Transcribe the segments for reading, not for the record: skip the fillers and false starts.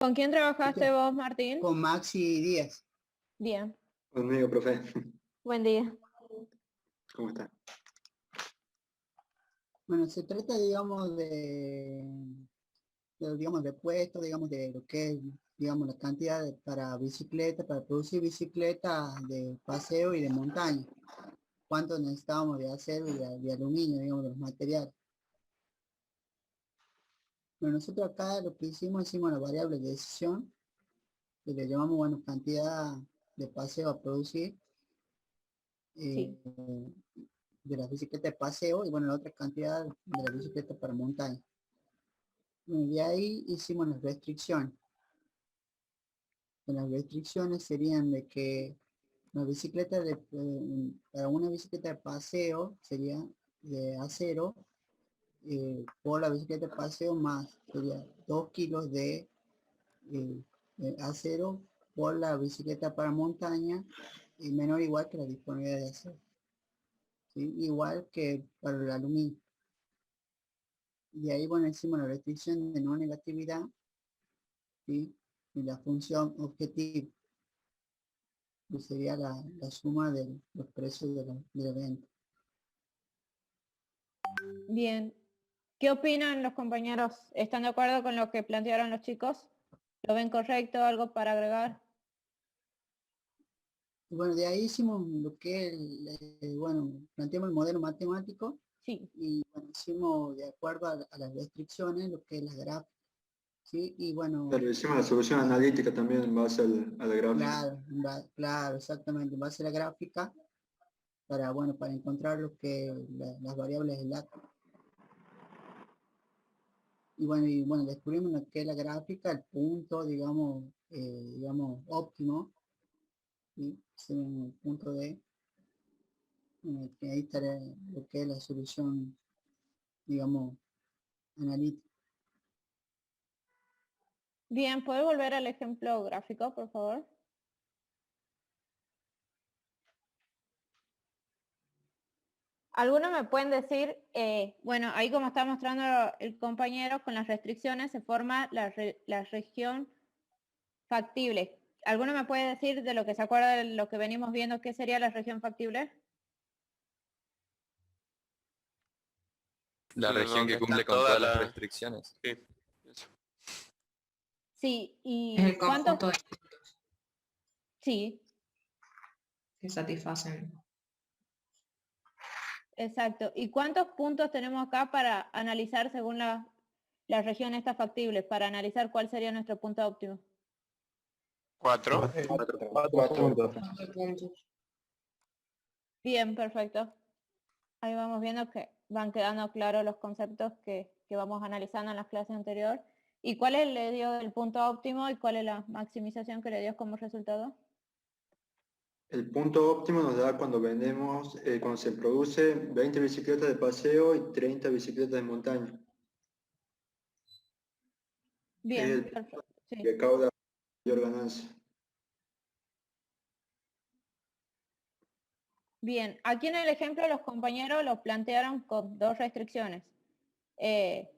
¿Con quién trabajaste ¿Viste? vos, Martín? Con Maxi Díaz. Bien, Conmigo, profe. buen día. ¿Cómo está? Bueno, se trata, digamos, digamos, de puestos, digamos, de lo que es, digamos, la cantidad para bicicleta, para producir bicicletas de paseo y de montaña. ¿Cuánto necesitábamos de acero y de aluminio, digamos, de los materiales? Bueno, nosotros acá lo que hicimos la variable de decisión, que le llamamos, bueno, cantidad de paseo a producir, Sí, eh, de las bicicletas de paseo y, bueno, la otra cantidad de la bicicleta para montaña. Bueno, de ahí hicimos las restricciones. Las restricciones serían de que la bicicleta para una bicicleta de paseo sería de acero, por la bicicleta de paseo más, sería 2 kilos de acero por la bicicleta para montaña y menor o igual que la disponibilidad de acero, ¿sí? Igual que para el aluminio. Y ahí, bueno, hicimos la restricción de no negatividad, ¿sí? Y la función objetivo, que sería la suma de los precios de la venta. bien. ¿Qué opinan los compañeros? ¿Están de acuerdo con lo que plantearon los chicos? ¿Lo ven correcto? ¿Algo para agregar? Y bueno, de ahí hicimos lo que es bueno, planteamos el modelo matemático Sí, y bueno, hicimos de acuerdo a las restricciones lo que es la gráfica, ¿sí? Y bueno, Pero hicimos la solución analítica también en base a la gráfica. claro, claro, exactamente, en base a la gráfica para, bueno, para encontrar lo que las variables del dato. Y bueno, descubrimos lo que es la gráfica, el punto, digamos, óptimo, ¿sí? Es un punto D, que ahí estará lo que es la solución, digamos, analítica. bien. ¿Puede volver al ejemplo gráfico, por favor? Algunos me pueden decir, bueno, ahí como está mostrando el compañero, con las restricciones se forma la región factible. ¿Alguno me puede decir de lo que se acuerda de lo que venimos viendo, qué sería la región factible? La No, región donde que cumple están con todas todas las las... restricciones. Sí, eso. Sí, Es el ¿y cuántos? conjunto de Sí, que satisfacen. exacto. ¿Y cuántos puntos tenemos acá para analizar según la región esta factible, para analizar cuál sería nuestro punto óptimo? 4. Cuatro. Puntos. 4 puntos. Bien, perfecto. Ahí vamos viendo que van quedando claros los conceptos que vamos analizando en las clases anteriores. ¿Y cuál es le dio el punto óptimo y cuál es la maximización que le dio como resultado? El punto óptimo nos da cuando vendemos, cuando se produce 20 bicicletas de paseo y 30 bicicletas de montaña. Es Bien, el perfecto. Sí. que causa mayor ganancia. Bien, aquí en el ejemplo los compañeros lo plantearon con dos restricciones. Eh,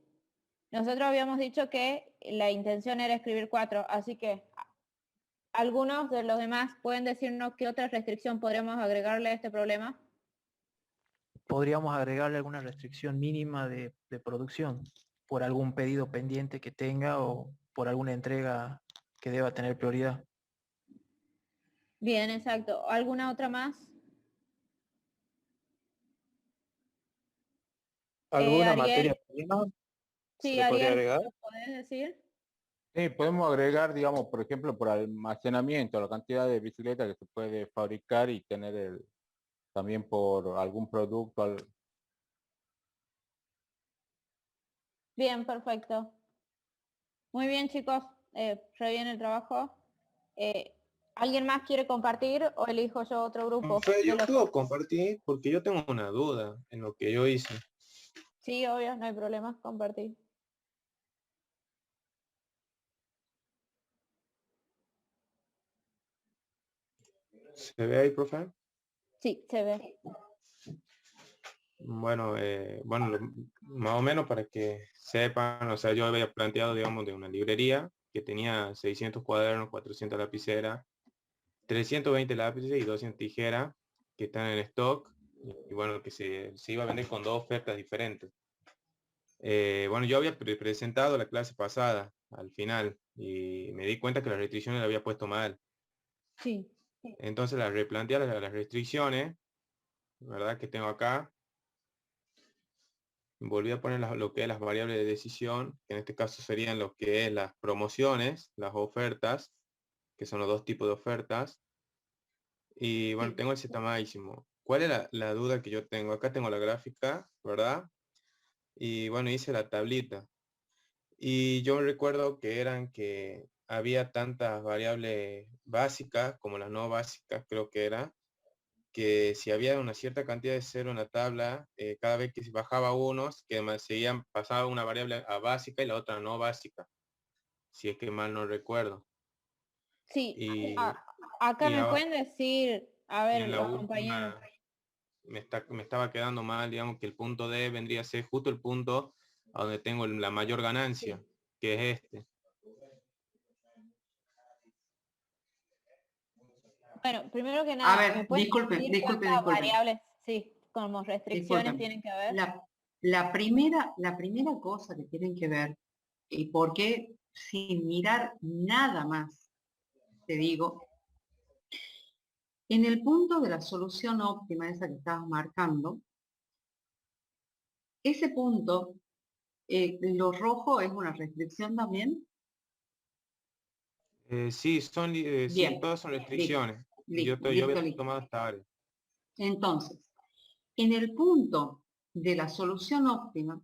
Nosotros habíamos dicho que la intención era escribir 4, así que algunos de los demás pueden decirnos qué otra restricción podríamos agregarle a este problema. Podríamos agregarle alguna restricción mínima de producción por algún pedido pendiente que tenga o por alguna entrega que deba tener prioridad. Bien, exacto. ¿Alguna otra más? ¿Alguna materia Ariel, prima se sí, le podría Ariel, agregar? ¿lo podés decir? Sí, podemos agregar, digamos, por ejemplo, por almacenamiento, la cantidad de bicicletas que se puede fabricar y tener también por algún producto. Bien, perfecto. Muy bien, chicos. Re bien el trabajo. Eh, ¿Alguien más quiere compartir o elijo yo otro grupo Profe, de yo los que... puedo compartir porque yo tengo una duda en lo que yo hice. Sí, obvio, no hay problema, compartir. ¿Se ve ahí, profe? Sí, se ve. Bueno, más o menos para que sepan, o sea, yo había planteado, digamos, de una librería que tenía 600 cuadernos, 400 lapiceras, 320 lápices y 200 tijeras que están en stock, y bueno, que se iba a vender con 2 ofertas diferentes. Bueno, yo había presentado la clase pasada, al final, y me di cuenta que las restricciones las había puesto mal. Sí. Entonces las replanteé las restricciones, ¿verdad? Que tengo acá. Volví a poner lo que es las variables de decisión, que en este caso serían lo que es las promociones, las ofertas, que son los 2 tipos de ofertas. Y bueno, tengo el Z máximo. ¿Cuál es la duda que yo tengo? Acá tengo la gráfica, ¿verdad? Y bueno, hice la tablita. Y yo recuerdo que había tantas variables básicas como las no básicas, creo que era, que si había una cierta cantidad de cero en la tabla, cada vez que se bajaba unos, que seguían, pasaba una variable a básica y la otra no básica, si es que mal no recuerdo. Sí, Y, acá y me ahora- pueden decir, a y ver, en la los compañeros. última me estaba quedando mal, digamos que el punto D vendría a ser justo el punto a donde tengo la mayor ganancia, que es este. Bueno, primero que A nada, ¿me ver, pueden disculpen, decir disculpen, cuántas disculpen. variables, sí, como restricciones Disculpen. tienen que ver? La primera cosa que tienen que ver, y por qué sin mirar nada más, te digo, en el punto de la solución óptima, esa que estabas marcando, ese punto, lo rojo es una restricción también. Sí, sí, Bien, todas son listo, restricciones. listo, Yo listo, había listo. tomado esta área. Entonces, en el punto de la solución óptima,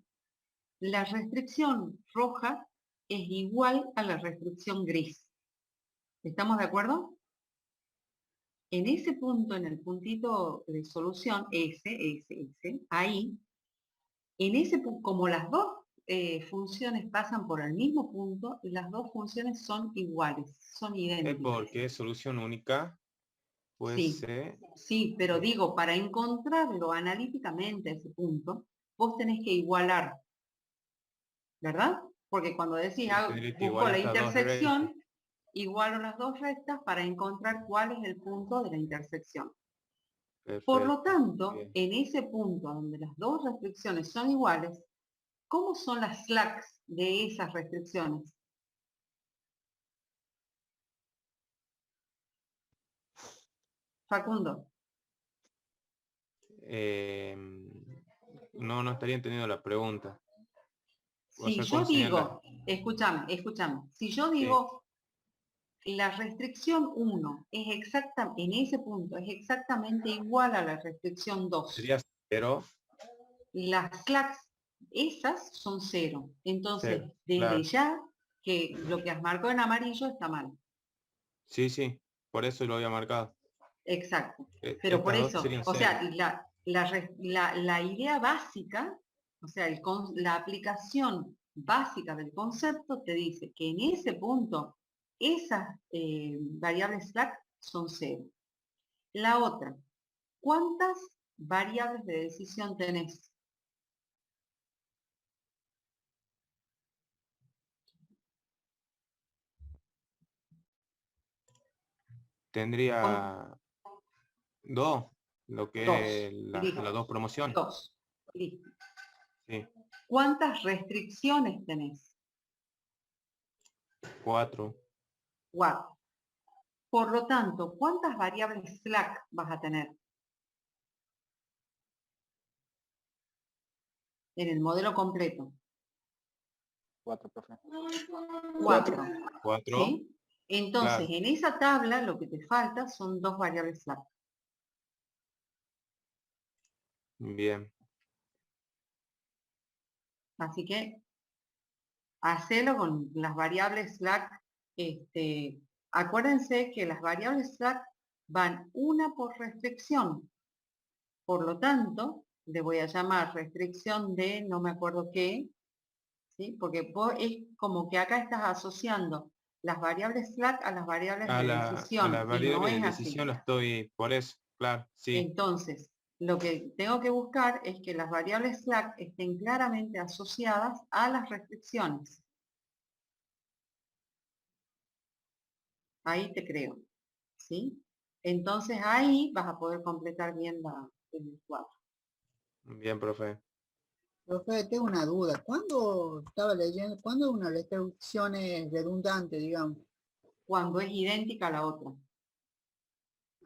la restricción roja es igual a la restricción gris. ¿Estamos de acuerdo? En ese punto, en el puntito de solución, ahí, en ese como las dos funciones pasan por el mismo punto, las dos funciones son iguales, son idénticas. Porque es solución única, puede Sí, ser. sí, pero digo, para encontrarlo analíticamente ese punto, vos tenés que igualar, ¿verdad? Porque cuando decís, Tendría que busco igualar la estas dos rectas. intersección, igualo las dos rectas para encontrar cuál es el punto de la intersección. Por lo Perfecto. tanto, Bien. en ese punto donde las dos restricciones son iguales, ¿cómo son las slacks de esas restricciones? Facundo. No estaría entendiendo la pregunta. O Si sea, yo ¿cómo serían las...? digo, escúchame, si yo Sí, digo la restricción 1 es exacta, en ese punto es exactamente igual a la restricción 2. sería 0. Las slacks, esas son 0. Entonces, 0, desde claro. ya que lo que has marcado en amarillo está mal. Sí, sí, por eso lo había marcado. Exacto. Pero por Estas dos eso, serían o 0. sea, la idea básica, o sea, la aplicación básica del concepto te dice que en ese punto esas variables slack son 0. La otra, ¿cuántas variables de decisión tenés? Tendría 2, lo que Dos. es Listo. las 2 promociones. 2. Listo. Sí, ¿Cuántas restricciones tenés? 4. 4. Por lo tanto, ¿cuántas variables slack vas a tener en el modelo completo? 4, profe. 4. 4. ¿Sí? Entonces, Claro. en esa tabla lo que te falta son 2 variables slack. Bien. Así que, hacelo con las variables slack. Acuérdense que las variables slack van una por restricción. Por lo tanto, le voy a llamar restricción de no me acuerdo qué, ¿sí? Porque es como que acá estás asociando las variables slack a las variables A de la decisión y no variable de es así. decisión lo estoy, por eso, claro, sí. Entonces, lo que tengo que buscar es que las variables slack estén claramente asociadas a las restricciones. ahí te creo, ¿sí? Entonces ahí vas a poder completar bien el cuadro. Bien, profe. Profe, tengo una duda. ¿Cuándo estaba leyendo? ¿Cuándo una restricción es redundante, digamos? Cuando es idéntica a la otra.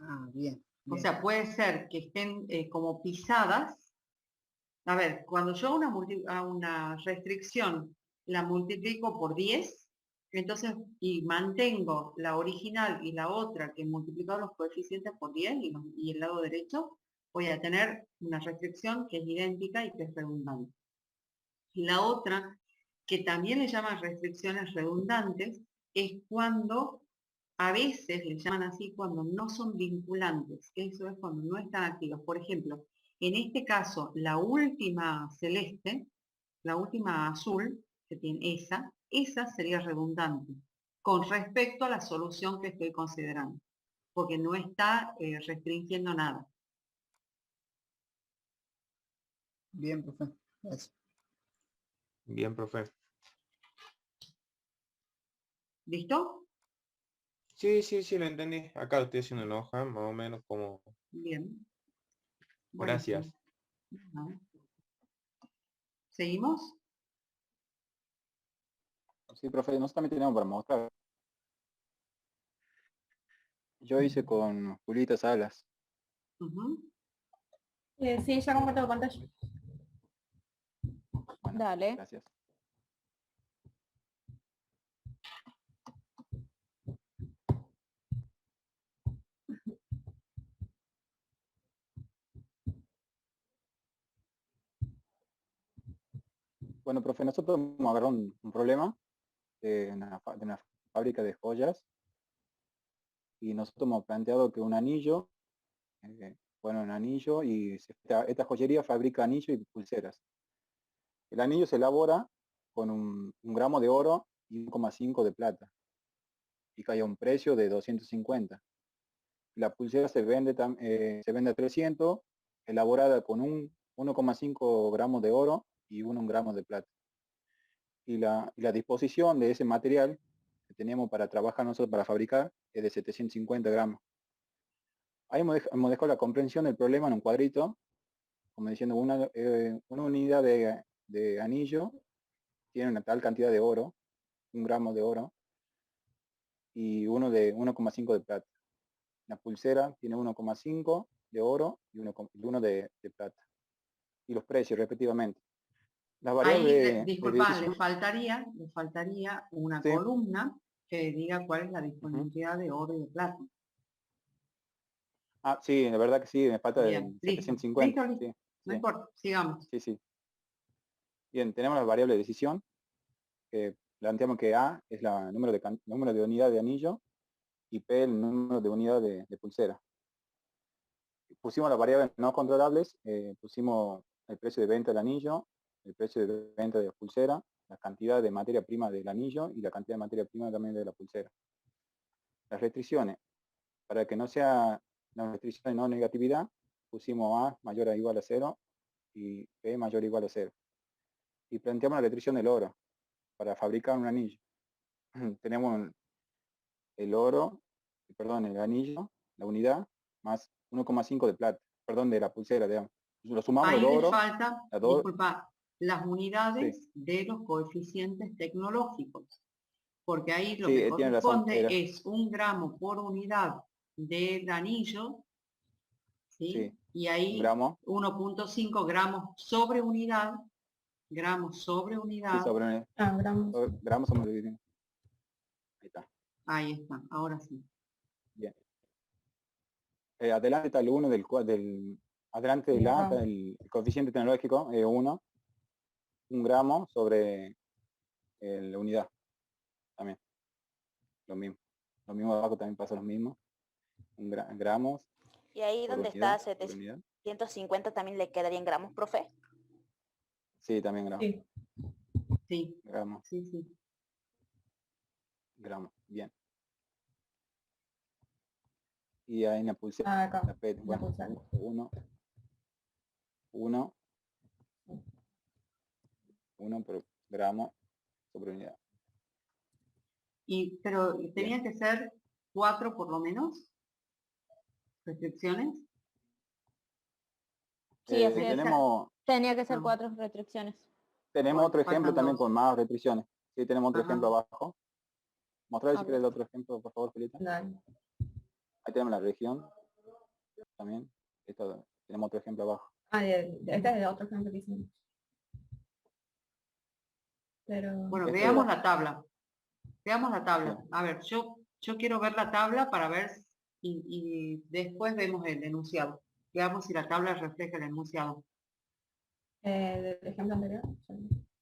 Ah, bien, O bien. sea, puede ser que estén como pisadas. A ver, cuando yo a una restricción la multiplico por 10, entonces, y mantengo la original y la otra que he multiplicado los coeficientes por 10 y el lado derecho, voy a tener una restricción que es idéntica y que es redundante. Y la otra, que también le llaman restricciones redundantes, es cuando a veces le llaman así cuando no son vinculantes. Eso es cuando no están activos. Por ejemplo, en este caso, la última celeste, la última azul, que tiene esa sería redundante con respecto a la solución que estoy considerando, porque no está restringiendo nada. Bien, profe. Gracias. Bien, profe. ¿Listo? Sí, sí, sí, lo entendí. Acá lo estoy haciendo en hoja, más o menos como... Bien. Buenísimo. Gracias. Ajá. ¿Seguimos? Sí, profe, nosotros también tenemos para mostrar. Yo hice con Julieta Salas. Ujú. Sí, ya comparto pantalla. Bueno, Dale. gracias. Bueno, profe, nosotros hemos agarrado un problema de una fábrica de joyas y nosotros hemos planteado que un anillo, un anillo y esta joyería fabrica anillos y pulseras. El anillo se elabora con un gramo de oro y 1,5 de plata y cae a un precio de 250. La pulsera se vende a 300, elaborada con un 1,5 gramos de oro y 1 gramo de plata. Y la disposición de ese material que tenemos para trabajar nosotros, para fabricar, es de 750 gramos. Ahí hemos dejado la comprensión del problema en un cuadrito, como diciendo una unidad de anillo tiene una tal cantidad de oro, 1 gramo de oro, y uno de 1,5 de plata. La pulsera tiene 1,5 de oro y 1 de plata. Y los precios, respectivamente. Las variables Disculpa, decisión, le faltaría una sí. columna que diga cuál es la disponibilidad de oro y de plata. Ah, sí, la verdad que sí, me falta Bien, el listo. 750. Listo. Sí, No sí, importa, sigamos. sí, sí. Bien, tenemos la variable de decisión, que planteamos que A es el número de unidad de anillo y P el número de unidad de pulsera. Pusimos las variables no controlables, pusimos el precio de venta del anillo, el precio de venta de la pulsera, la cantidad de materia prima del anillo y la cantidad de materia prima también de la pulsera. Las restricciones, para que no sea una restricción de no negatividad, pusimos A mayor o igual a 0 y P mayor o igual a 0. Y planteamos la restricción del oro para fabricar un anillo. Tenemos el oro, perdón, el anillo, la unidad, más 1,5 de plata, perdón, de la pulsera, digamos. Lo sumamos Ahí el le oro, falta, la dos, disculpa, las sí, unidades de los coeficientes tecnológicos, porque ahí lo que sí, tiene razón, corresponde era, es 1 gramo por unidad del anillo, sí, ¿sí? Y 1 ahí gramo, 1,5 gramos sobre unidad, sí, sobre, Gramos. gramos sobre, ahí está, ahí está, ahora sí. bien. Adelante está el 1 adelante del A, está el coeficiente tecnológico, 1 gramo sobre la unidad, también, lo mismo abajo también pasa lo mismo, gramos Y ahí por donde unidad, está sobre unidad, 750 también le quedaría en gramos, profe. sí, también gramos, Sí, gramos, sí, sí. gramos, bien. Y ahí en la pulsera, Acá. la P, bueno, 1 por gramo sobre unidad. Pero Bien. tenía que ser 4 por lo menos restricciones. Sí, así es. Tenemos Tenía que ser Ah. 4 restricciones. Tenemos otro ejemplo Faltan también 2. con más restricciones. Sí, tenemos otro Ajá. ejemplo abajo. Mostrar si A quieres el ver. otro ejemplo, por favor, Felita. Dale. Ahí tenemos la región también. Esto, tenemos otro ejemplo abajo. Este es el otro ejemplo que hicimos. Pero... Bueno, Este veamos era- la tabla. Veamos la tabla. Bien. A ver, yo quiero ver la tabla para ver y después vemos el enunciado. Veamos si la tabla refleja el enunciado. ¿Del ejemplo anterior?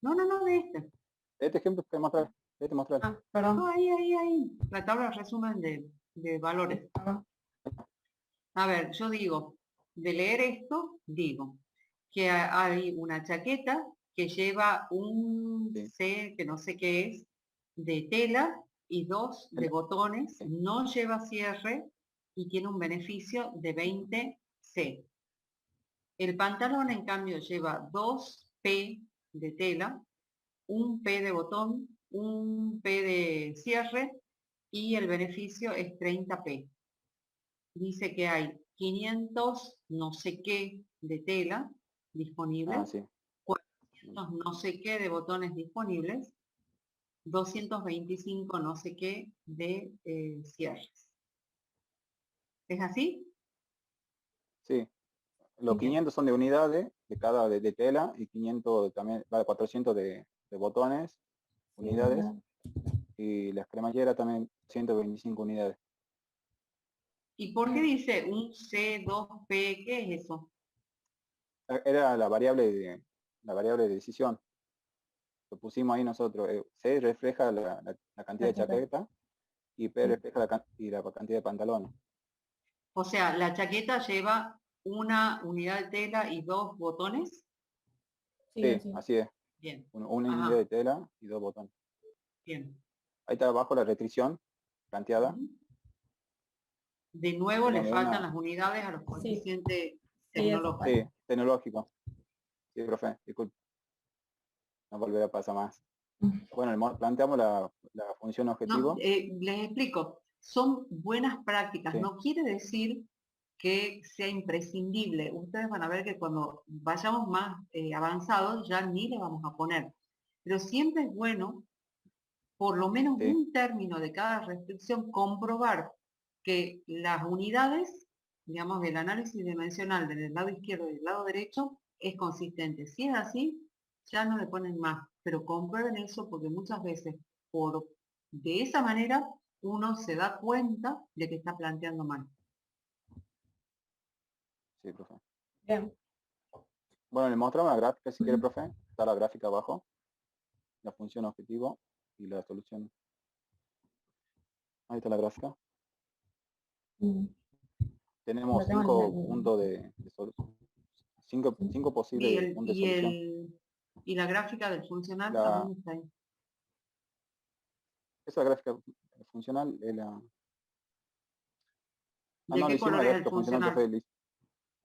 No, de este. Este ejemplo que mostrar. Este mostrar. Ah, perdón. No, ahí. La tabla resumen de valores. A ver, yo digo, de leer esto, digo que hay una chaqueta que lleva un Sí. C, que no sé qué es, de tela y 2 de botones, Sí. no lleva cierre y tiene un beneficio de 20 C. El pantalón, en cambio, lleva 2 P de tela, un P de botón, un P de cierre y el beneficio es 30 P. Dice que hay 500 no sé qué de tela disponibles, Ah, sí. 400 no sé qué de botones disponibles, 225 no sé qué de cierres. ¿Es así? Sí. Los Bien. 500 son de unidades de cada de tela y 500 también, 400 de botones, unidades. Y las cremalleras también 125 unidades. ¿Y por qué dice un C2P? ¿Qué es eso? Era la variable de decisión. Lo pusimos ahí nosotros. C refleja la cantidad de chaqueta y P refleja la cantidad de pantalones. O sea, la chaqueta lleva una unidad de tela y 2 botones. Sí, así es. Bien. Una Ajá. unidad de tela y 2 botones. Bien. Ahí está abajo la restricción planteada. Ujú. De nuevo le Tenemos faltan una- las unidades a los coeficientes tecnológicos. Sí, tecnológico. Sí, profe, disculpe. No volverá a pasar más. Bueno, planteamos la función objetivo. No, les explico. Son buenas prácticas. Sí. No quiere decir que sea imprescindible. Ustedes van a ver que cuando vayamos más avanzados ya ni le vamos a poner. Pero siempre es bueno, por lo menos Sí. un término de cada restricción, comprobar que las unidades, digamos, del análisis dimensional del lado izquierdo y del lado derecho es consistente. Si es así, ya no le ponen más, pero comprueben eso porque muchas veces de esa manera uno se da cuenta de que está planteando mal. Sí, profe. Bien. Bueno, le mostramos la gráfica si quiere, profe. Está la gráfica abajo. La función objetivo y la solución. Ahí está la gráfica. Tenemos 5 puntos de solución. 5 posibles puntos de solución. Y la gráfica del funcional, La- ¿a dónde está ahí? Esa gráfica funcional es la... ¿De no, qué le hicimos color la es el gráfica funcional, funcional? profe.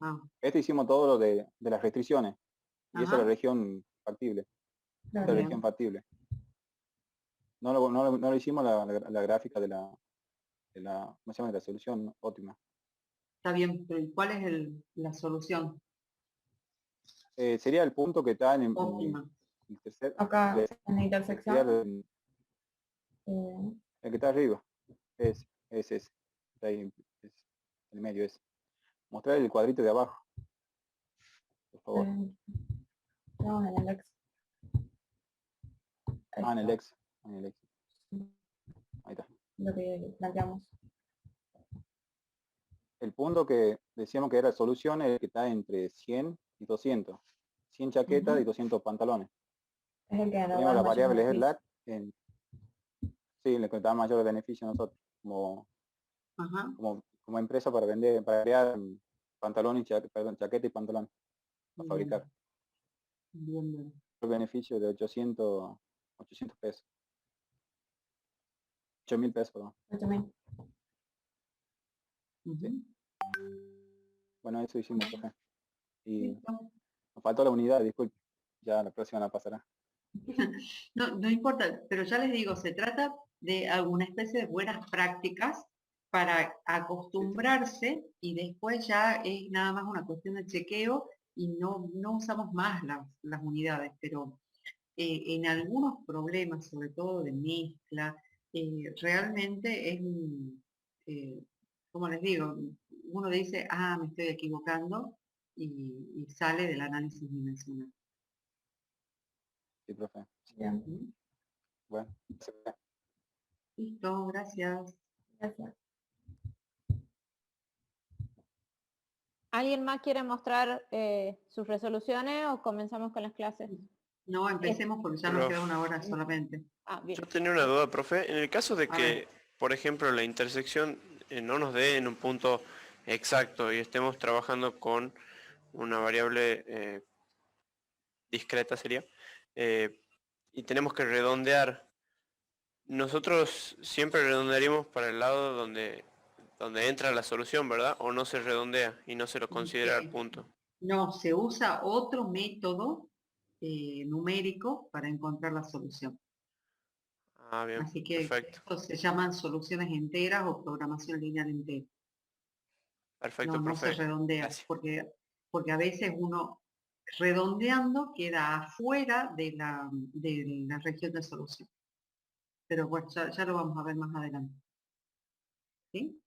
Ah, Este hicimos todo lo de las restricciones. Y esa es ajá. la región factible. Esta es la Bien. región factible. No le hicimos la gráfica de la ¿cómo se llama? De la solución óptima. Está bien, pero ¿y cuál es la solución Sería el punto que está en óptima? el tercer. Acá el- en la sería intersección. el que está arriba. Es ese. Está ahí, es el medio es. Mostrar el cuadrito de abajo. Por favor. No, en el ex. En el ex. En el ex. Ahí está. Lo que planteamos. El punto que decíamos que era solución es el que está entre 100 y 200. 100 chaquetas Ujú. y 200 pantalones. Es el que nos da Tenemos la mayor variable beneficio. slack sí, le da mayor beneficio a nosotros Ajá. como empresa para vender, para crear pantalones, chaqueta y pantalón para Bien. fabricar. Bien. El beneficio de 800 pesos. 8.000 pesos, perdón. 8.000. Ujú. Bueno, eso hicimos, profe. Y Listo. nos faltó la unidad, disculpe. Ya la próxima la pasará. No importa, pero ya les digo, se trata de alguna especie de buenas prácticas para acostumbrarse y después ya es nada más una cuestión de chequeo y no usamos más las unidades, pero en algunos problemas, sobre todo de mezcla, realmente es, como les digo, uno dice, ah, me estoy equivocando y sale del análisis dimensional. Sí, profe. Ujú. Bueno, sí. Listo, gracias. Gracias. ¿Alguien más quiere mostrar sus resoluciones o comenzamos con las clases? No, empecemos porque ya nos queda una hora solamente. Ah, bien. Yo tenía una duda, profe. En el caso de A que, ver. por ejemplo, la intersección no nos dé en un punto exacto y estemos trabajando con una variable discreta sería, y tenemos que redondear, nosotros siempre redondearíamos para el lado donde entra la solución, ¿verdad? O no se redondea y no se lo considera el punto. No, se usa otro método numérico para encontrar la solución. Ah, bien, Así que perfecto. esto se llaman soluciones enteras o programación lineal entera. Perfecto, No profe. se redondea, Gracias. porque a veces uno redondeando queda afuera de la región de solución. Pero bueno, ya lo vamos a ver más adelante. ¿Sí?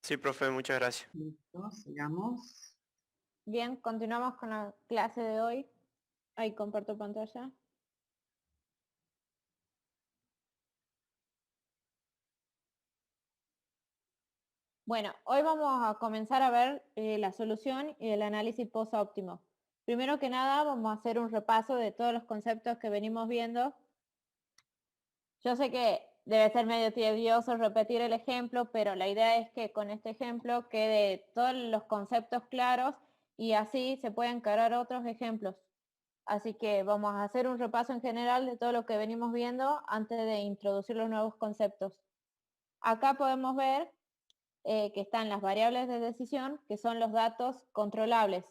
Sí, profe, muchas gracias. Listo, sigamos. Bien, continuamos con la clase de hoy. Ahí comparto pantalla. Bueno, hoy vamos a comenzar a ver la solución y el análisis post-óptimo. Primero que nada, vamos a hacer un repaso de todos los conceptos que venimos viendo. Yo sé que debe ser medio tedioso repetir el ejemplo, pero la idea es que con este ejemplo quede todos los conceptos claros y así se pueden encarar otros ejemplos. Así que vamos a hacer un repaso en general de todo lo que venimos viendo antes de introducir los nuevos conceptos. Acá podemos ver que están las variables de decisión, que son los datos controlables.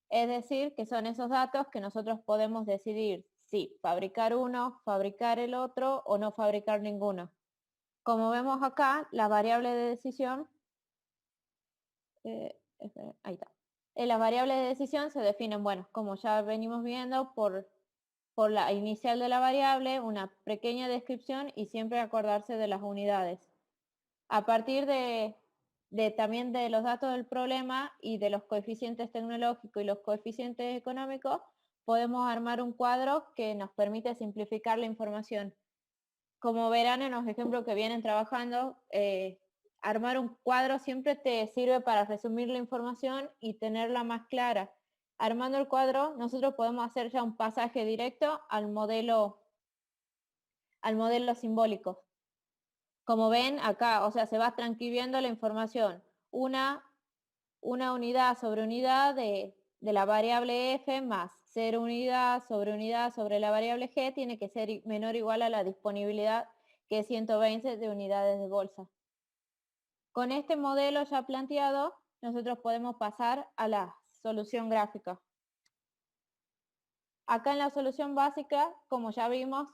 Es decir, que son esos datos que nosotros podemos decidir si fabricar uno, fabricar el otro o no fabricar ninguno. Como vemos acá, la variable de decisión, ahí está. Las variables de decisión se definen, bueno, como ya venimos viendo, por la inicial de la variable, una pequeña descripción y siempre acordarse de las unidades. A partir también de los datos del problema y de los coeficientes tecnológicos y los coeficientes económicos, podemos armar un cuadro que nos permite simplificar la información. Como verán en los ejemplos que vienen trabajando, armar un cuadro siempre te sirve para resumir la información y tenerla más clara. Armando el cuadro, nosotros podemos hacer ya un pasaje directo al modelo simbólico. Como ven acá, o sea, se va transcribiendo la información. Una unidad sobre unidad de la variable f más 0 unidad sobre la variable g tiene que ser menor o igual a la disponibilidad, que es 120 de unidades de bolsa. Con este modelo ya planteado, nosotros podemos pasar a la solución gráfica. Acá en la solución básica, como ya vimos,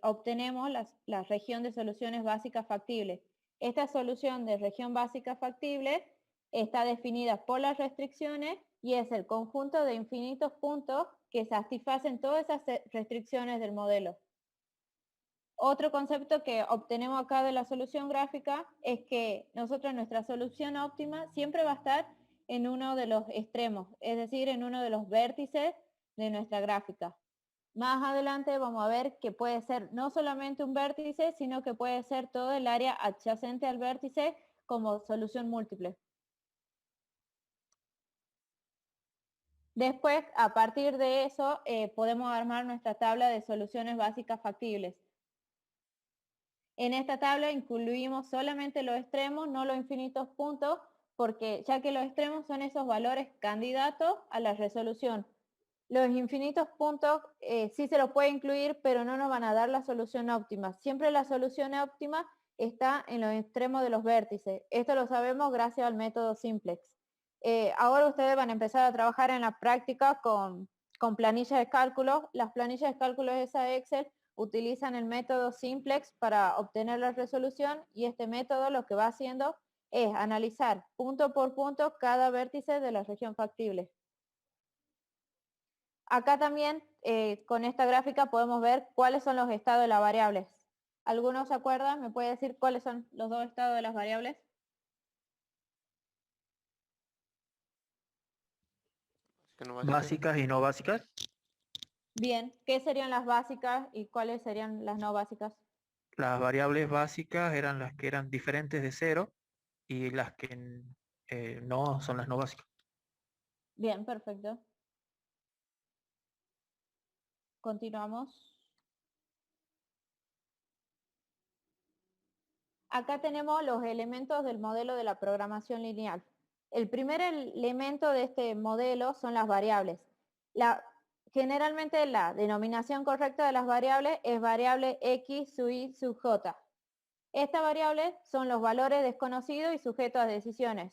obtenemos la región de soluciones básicas factibles. Esta solución de región básica factible está definida por las restricciones y es el conjunto de infinitos puntos que satisfacen todas esas restricciones del modelo. Otro concepto que obtenemos acá de la solución gráfica es que nuestra solución óptima siempre va a estar en uno de los extremos, es decir, en uno de los vértices de nuestra gráfica. Más adelante vamos a ver que puede ser no solamente un vértice, sino que puede ser todo el área adyacente al vértice como solución múltiple. Después, a partir de eso, podemos armar nuestra tabla de soluciones básicas factibles. En esta tabla incluimos solamente los extremos, no los infinitos puntos, porque ya que los extremos son esos valores candidatos a la resolución. Los infinitos puntos sí se los puede incluir, pero no nos van a dar la solución óptima. Siempre la solución óptima está en los extremos de los vértices. Esto lo sabemos gracias al método simplex. Ahora ustedes van a empezar a trabajar en la práctica con planillas de cálculo. Las planillas de cálculo de esa Excel utilizan el método simplex para obtener la resolución, y este método lo que va haciendo es analizar punto por punto cada vértice de la región factible. Acá también, con esta gráfica podemos ver cuáles son los estados de las variables. ¿Alguno se acuerda? ¿Me puede decir cuáles son los dos estados de las variables? Básicas y no básicas. Bien, ¿qué serían las básicas y cuáles serían las no básicas? Las variables básicas eran las que eran diferentes de cero y las que no son las no básicas. Bien, perfecto. Continuamos. Acá tenemos los elementos del modelo de la programación lineal. El primer elemento de este modelo son las variables. Generalmente la denominación correcta de las variables es variable x sub y sub j. Estas variables son los valores desconocidos y sujetos a decisiones.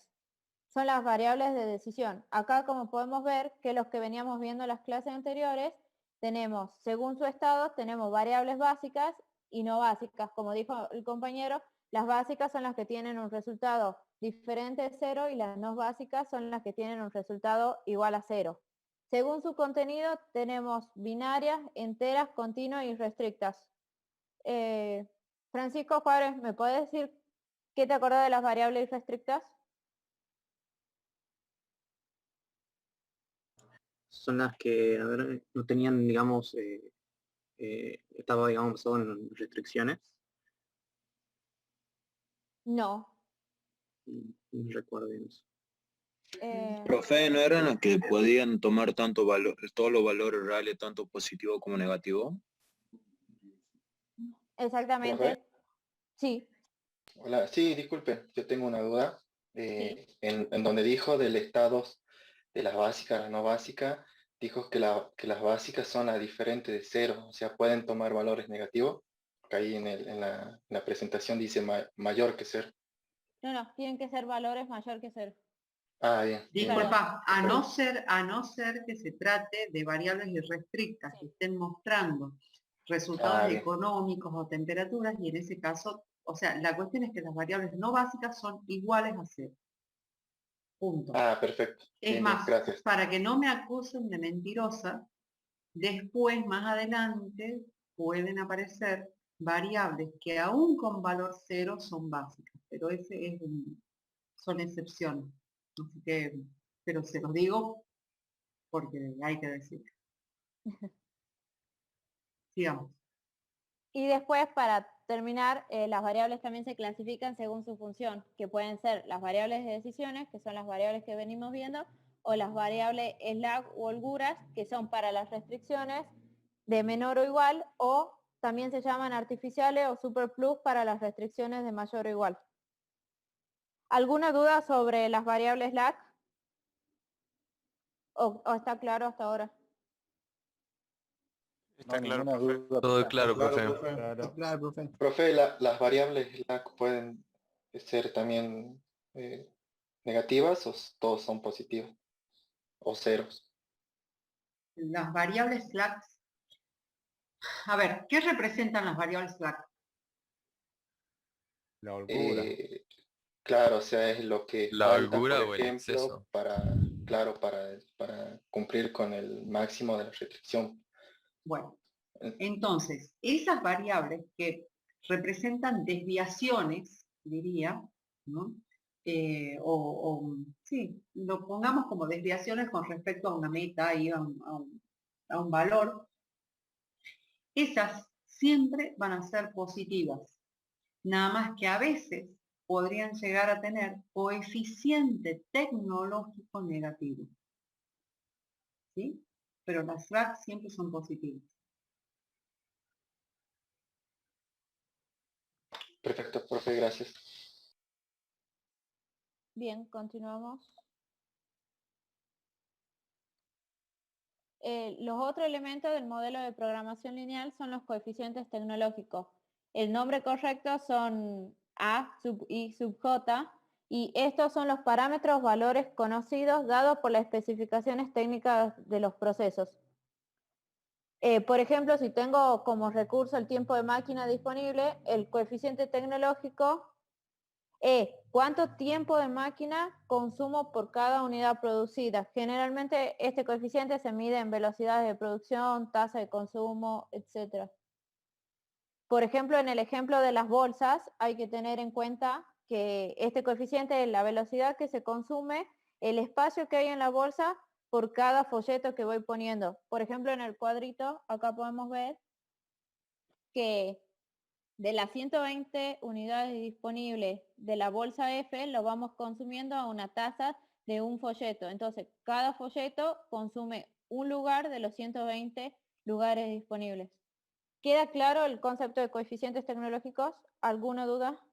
Son las variables de decisión. Acá, como podemos ver, que los que veníamos viendo en las clases anteriores, tenemos, según su estado, tenemos variables básicas y no básicas. Como dijo el compañero, las básicas son las que tienen un resultado diferente de 0 y las no básicas son las que tienen un resultado igual a 0. Según su contenido, tenemos binarias, enteras, continuas y restrictas. Francisco Juárez, ¿me puedes decir qué te acordás de las variables restrictas? Son las que, a ver, no tenían, digamos, estaba, digamos, basado en restricciones. No. No recuerdo bien eso. Profe, ¿no eran las que podían tomar tanto valor, todos los valores reales, tanto positivo como negativo? Exactamente. ¿Profe? Sí. Hola, sí, disculpe, yo tengo una duda. En donde dijo del estados de las básicas, las no básicas, dijo que las básicas son las diferentes de cero, o sea, pueden tomar valores negativos, porque ahí en la presentación dice mayor que cero. No, tienen que ser valores mayor que 0. Ah, bien. Disculpa, a no ser que se trate de variables irrestrictas, que estén mostrando resultados bien. económicos o temperaturas, y en ese caso, o sea, la cuestión es que las variables no básicas son iguales a 0. Punto. Ah, perfecto. Es Bien, más, gracias. para que no me acusen de mentirosa, después, más adelante, pueden aparecer variables que aún con valor 0 son básicas, pero son excepciones. Así que, pero se los digo porque hay que decir. Sigamos. Y después, para terminar, las variables también se clasifican según su función, que pueden ser las variables de decisiones, que son las variables que venimos viendo, o las variables slack u holguras, que son para las restricciones de menor o igual, o también se llaman artificiales o superplus para las restricciones de mayor o igual. ¿Alguna duda sobre las variables slack? ¿O está claro hasta ahora? Está claro, ninguna profe. duda. Todo claro, profe. Está claro, profe. Profe, las variables slack pueden ser también negativas o todos son positivos o ceros. Las variables slack. A ver, ¿qué representan las variables slack? La holgura. Claro, o sea, es lo que La falta, holgura por o el ejemplo, exceso. para cumplir con el máximo de la restricción. Bueno, entonces, esas variables que representan desviaciones, diría, ¿no? Sí, lo pongamos como desviaciones con respecto a una meta y a un valor, esas siempre van a ser positivas. Nada más que a veces podrían llegar a tener coeficiente tecnológico negativo. ¿Sí? Pero las slack siempre son positivas. Perfecto, profe, gracias. Bien, continuamos. Los otros elementos del modelo de programación lineal son los coeficientes tecnológicos. El nombre correcto son A sub I sub J, y estos son los parámetros, valores conocidos dados por las especificaciones técnicas de los procesos. Por ejemplo, si tengo como recurso el tiempo de máquina disponible, el coeficiente tecnológico es cuánto tiempo de máquina consumo por cada unidad producida. Generalmente este coeficiente se mide en velocidades de producción, tasa de consumo, etc. Por ejemplo, en el ejemplo de las bolsas, hay que tener en cuenta que este coeficiente es la velocidad que se consume, el espacio que hay en la bolsa por cada folleto que voy poniendo. Por ejemplo, en el cuadrito, acá podemos ver que de las 120 unidades disponibles de la bolsa F, lo vamos consumiendo a una tasa de un folleto. Entonces, cada folleto consume un lugar de los 120 lugares disponibles. ¿Queda claro el concepto de coeficientes tecnológicos? ¿Alguna duda?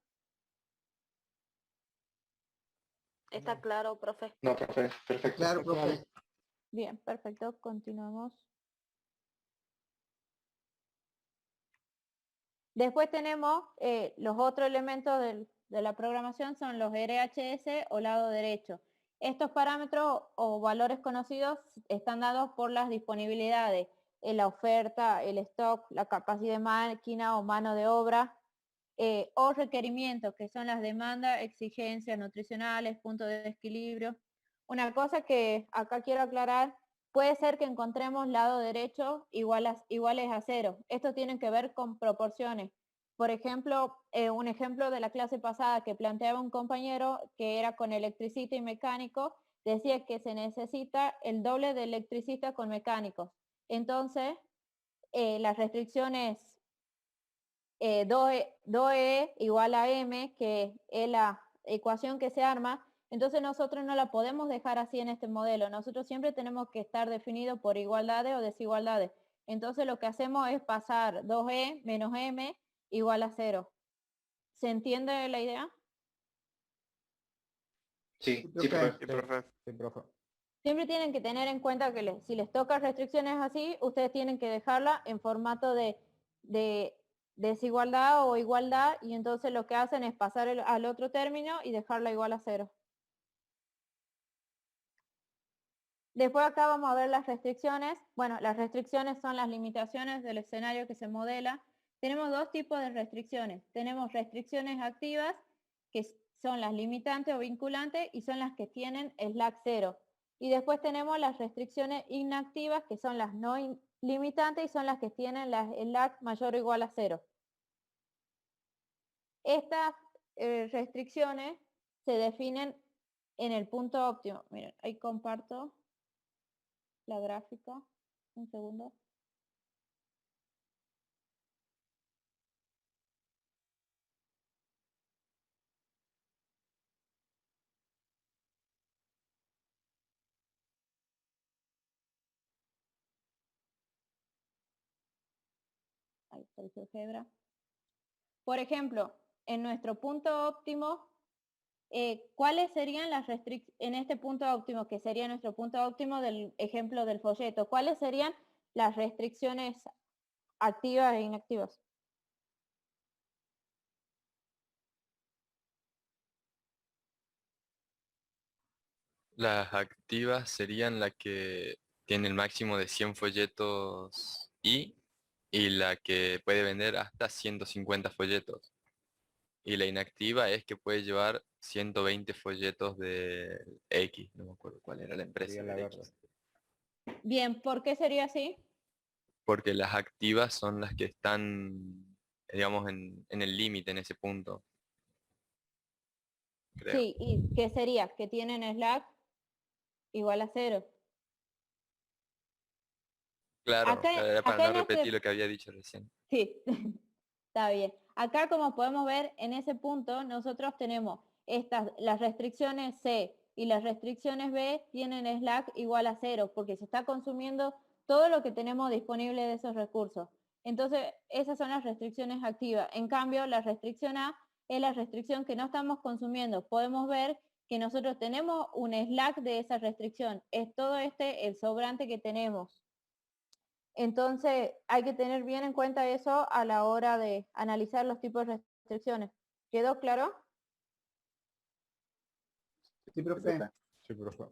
Está claro, profe. No, profe, perfecto. Claro, profe. Bien, perfecto, continuamos. Después tenemos los otros elementos de la programación, son los RHS o lado derecho. Estos parámetros o valores conocidos están dados por las disponibilidades, la oferta, el stock, la capacidad de máquina o mano de obra, o requerimientos, que son las demandas, exigencias nutricionales, puntos de equilibrio. Una cosa que acá quiero aclarar, puede ser que encontremos lado derecho iguales a 0. Esto tiene que ver con proporciones. Por ejemplo, un ejemplo de la clase pasada que planteaba un compañero que era con electricista y mecánico, decía que se necesita el doble de electricista con mecánicos. Entonces, las restricciones 2E igual a M, que es la ecuación que se arma, entonces nosotros no la podemos dejar así en este modelo. Nosotros siempre tenemos que estar definidos por igualdades o desigualdades. Entonces lo que hacemos es pasar 2E menos M igual a 0. ¿Se entiende la idea? Sí, Sí, profe. Sí, profe. Sí, profe. Siempre tienen que tener en cuenta que si les toca restricciones así, ustedes tienen que dejarla en formato de desigualdad o igualdad, y entonces lo que hacen es pasar al otro término y dejarla igual a 0. Después acá vamos a ver las restricciones. Bueno, las restricciones son las limitaciones del escenario que se modela. Tenemos dos tipos de restricciones. Tenemos restricciones activas, que son las limitantes o vinculantes, y son las que tienen slack 0. Y después tenemos las restricciones inactivas, que son las no limitantes y son las que tienen las slack mayor o igual a 0. Estas restricciones se definen en el punto óptimo. Miren, ahí comparto la gráfica. Un segundo. Ahí está el GeoGebra. Por ejemplo, en nuestro punto óptimo, ¿cuáles serían las restricciones en este punto óptimo, que sería nuestro punto óptimo del ejemplo del folleto? ¿Cuáles serían las restricciones activas e inactivas? Las activas serían la que tiene el máximo de 100 folletos y la que puede vender hasta 150 folletos. Y la inactiva es que puede llevar 120 folletos de X, no me acuerdo cuál era la empresa Sería la de verdad. X. Bien, ¿por qué sería así? Porque las activas son las que están, digamos, en el límite, en ese punto. Creo. Sí, ¿y qué sería? Que tienen slack igual a 0. Claro, Acá, era para acá no en este... repetir lo que había dicho recién. Sí, está bien. Acá, como podemos ver, en ese punto nosotros tenemos las restricciones C y las restricciones B tienen slack igual a 0, porque se está consumiendo todo lo que tenemos disponible de esos recursos. Entonces, esas son las restricciones activas. En cambio, la restricción A es la restricción que no estamos consumiendo. Podemos ver que nosotros tenemos un slack de esa restricción. Es todo el sobrante que tenemos. Entonces, hay que tener bien en cuenta eso a la hora de analizar los tipos de restricciones. ¿Quedó claro? Sí, profe. Sí, profe.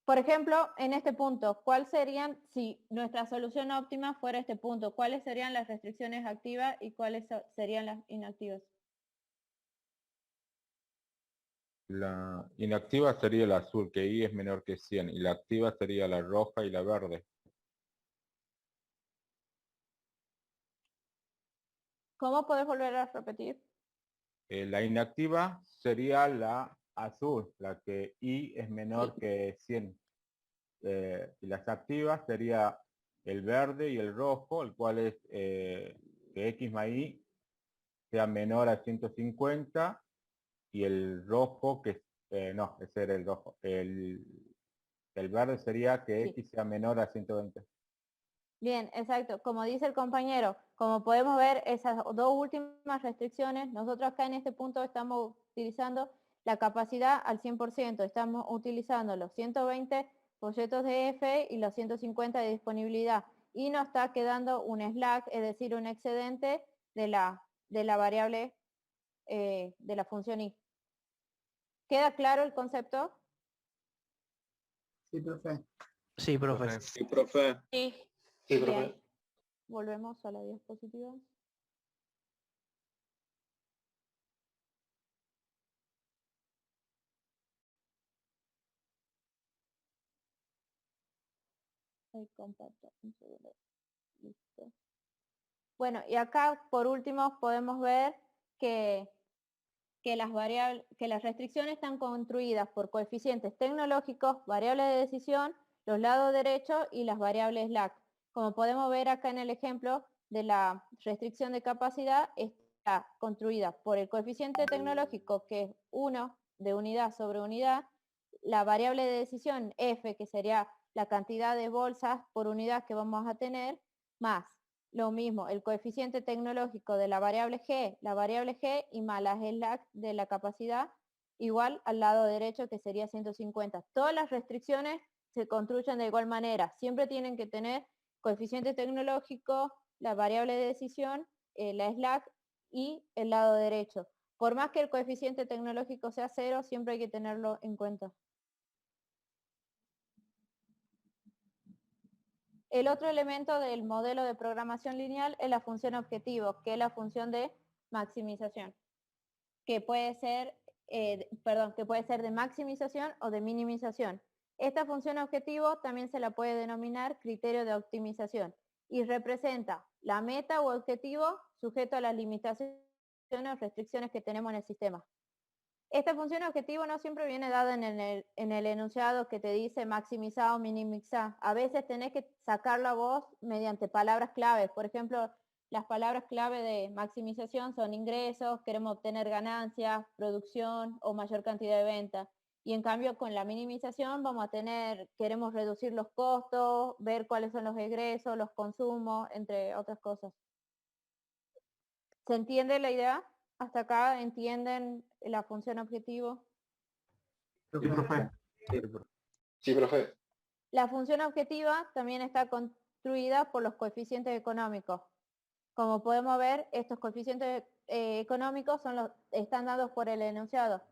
Por ejemplo, en este punto, ¿cuáles serían, si nuestra solución óptima fuera este punto, cuáles serían las restricciones activas y cuáles serían las inactivas? La inactiva sería la azul, que I es menor que 100, y la activa sería la roja y la verde. ¿Cómo podés volver a repetir? La inactiva sería la azul, la que I es menor que 100. Y las activas sería el verde y el rojo, el cual es que X más Y sea menor a 150, y el rojo que no, ese era el rojo. El verde sería que X sea menor a 120. Bien, exacto. Como dice el compañero, como podemos ver, esas dos últimas restricciones, nosotros acá en este punto estamos utilizando la capacidad al 100%. Estamos utilizando los 120 folletos de F y los 150 de disponibilidad. Y nos está quedando un slack, es decir, un excedente de la variable de la función I. ¿Queda claro el concepto? Sí, profe. Sí, profe. Sí, profe. Sí. Sí, Bien. profe. Volvemos a la diapositiva. Ahí comparto un segundo. Listo. Bueno, y acá por último podemos ver que las restricciones están construidas por coeficientes tecnológicos, variables de decisión, los lados derechos y las variables slack. Como podemos ver acá en el ejemplo de la restricción de capacidad, está construida por el coeficiente tecnológico, que es 1 de unidad sobre unidad, la variable de decisión F, que sería la cantidad de bolsas por unidad que vamos a tener, más lo mismo, el coeficiente tecnológico de la variable G y más las slack de la capacidad, igual al lado derecho que sería 150. Todas las restricciones se construyen de igual manera. Siempre tienen que tener coeficiente tecnológico, la variable de decisión, la slack y el lado derecho. Por más que el coeficiente tecnológico sea 0, siempre hay que tenerlo en cuenta. El otro elemento del modelo de programación lineal es la función objetivo, que es la función de maximización, que puede ser, que puede ser de maximización o de minimización. Esta función objetivo también se la puede denominar criterio de optimización y representa la meta o objetivo sujeto a las limitaciones o restricciones que tenemos en el sistema. Esta función objetivo no siempre viene dada en el enunciado que te dice maximizar o minimizar. A veces tenés que sacarla vos mediante palabras clave. Por ejemplo, las palabras clave de maximización son ingresos, queremos obtener ganancias, producción o mayor cantidad de ventas. Y en cambio con la minimización vamos a tener, queremos reducir los costos, ver cuáles son los egresos, los consumos, entre otras cosas. ¿Se entiende la idea? ¿Hasta acá entienden la función objetivo? Sí, profe. Sí, profe. La función objetiva también está construida por los coeficientes económicos. Como podemos ver, estos coeficientes económicos están dados por el enunciado.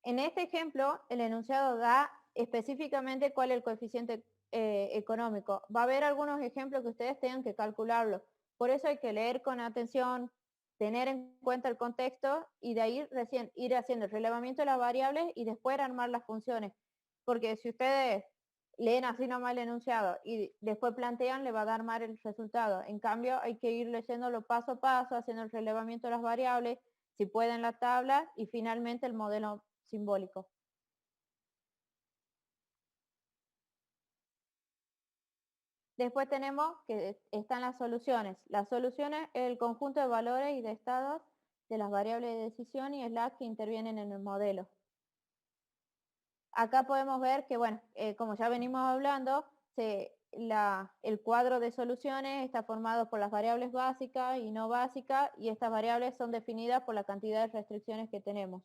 En este ejemplo, el enunciado da específicamente cuál es el coeficiente económico. Va a haber algunos ejemplos que ustedes tengan que calcularlo. Por eso hay que leer con atención, tener en cuenta el contexto y de ahí recién ir haciendo el relevamiento de las variables y después armar las funciones. Porque si ustedes leen así nomás el enunciado y después plantean, le va a dar mal el resultado. En cambio, hay que ir leyéndolo paso a paso, haciendo el relevamiento de las variables, si pueden la tabla y finalmente el modelo simbólico. Después tenemos que están las soluciones. Las soluciones es el conjunto de valores y de estados de las variables de decisión y slack que intervienen en el modelo. Acá podemos ver que, bueno, como ya venimos hablando, el cuadro de soluciones está formado por las variables básicas y no básicas, y estas variables son definidas por la cantidad de restricciones que tenemos.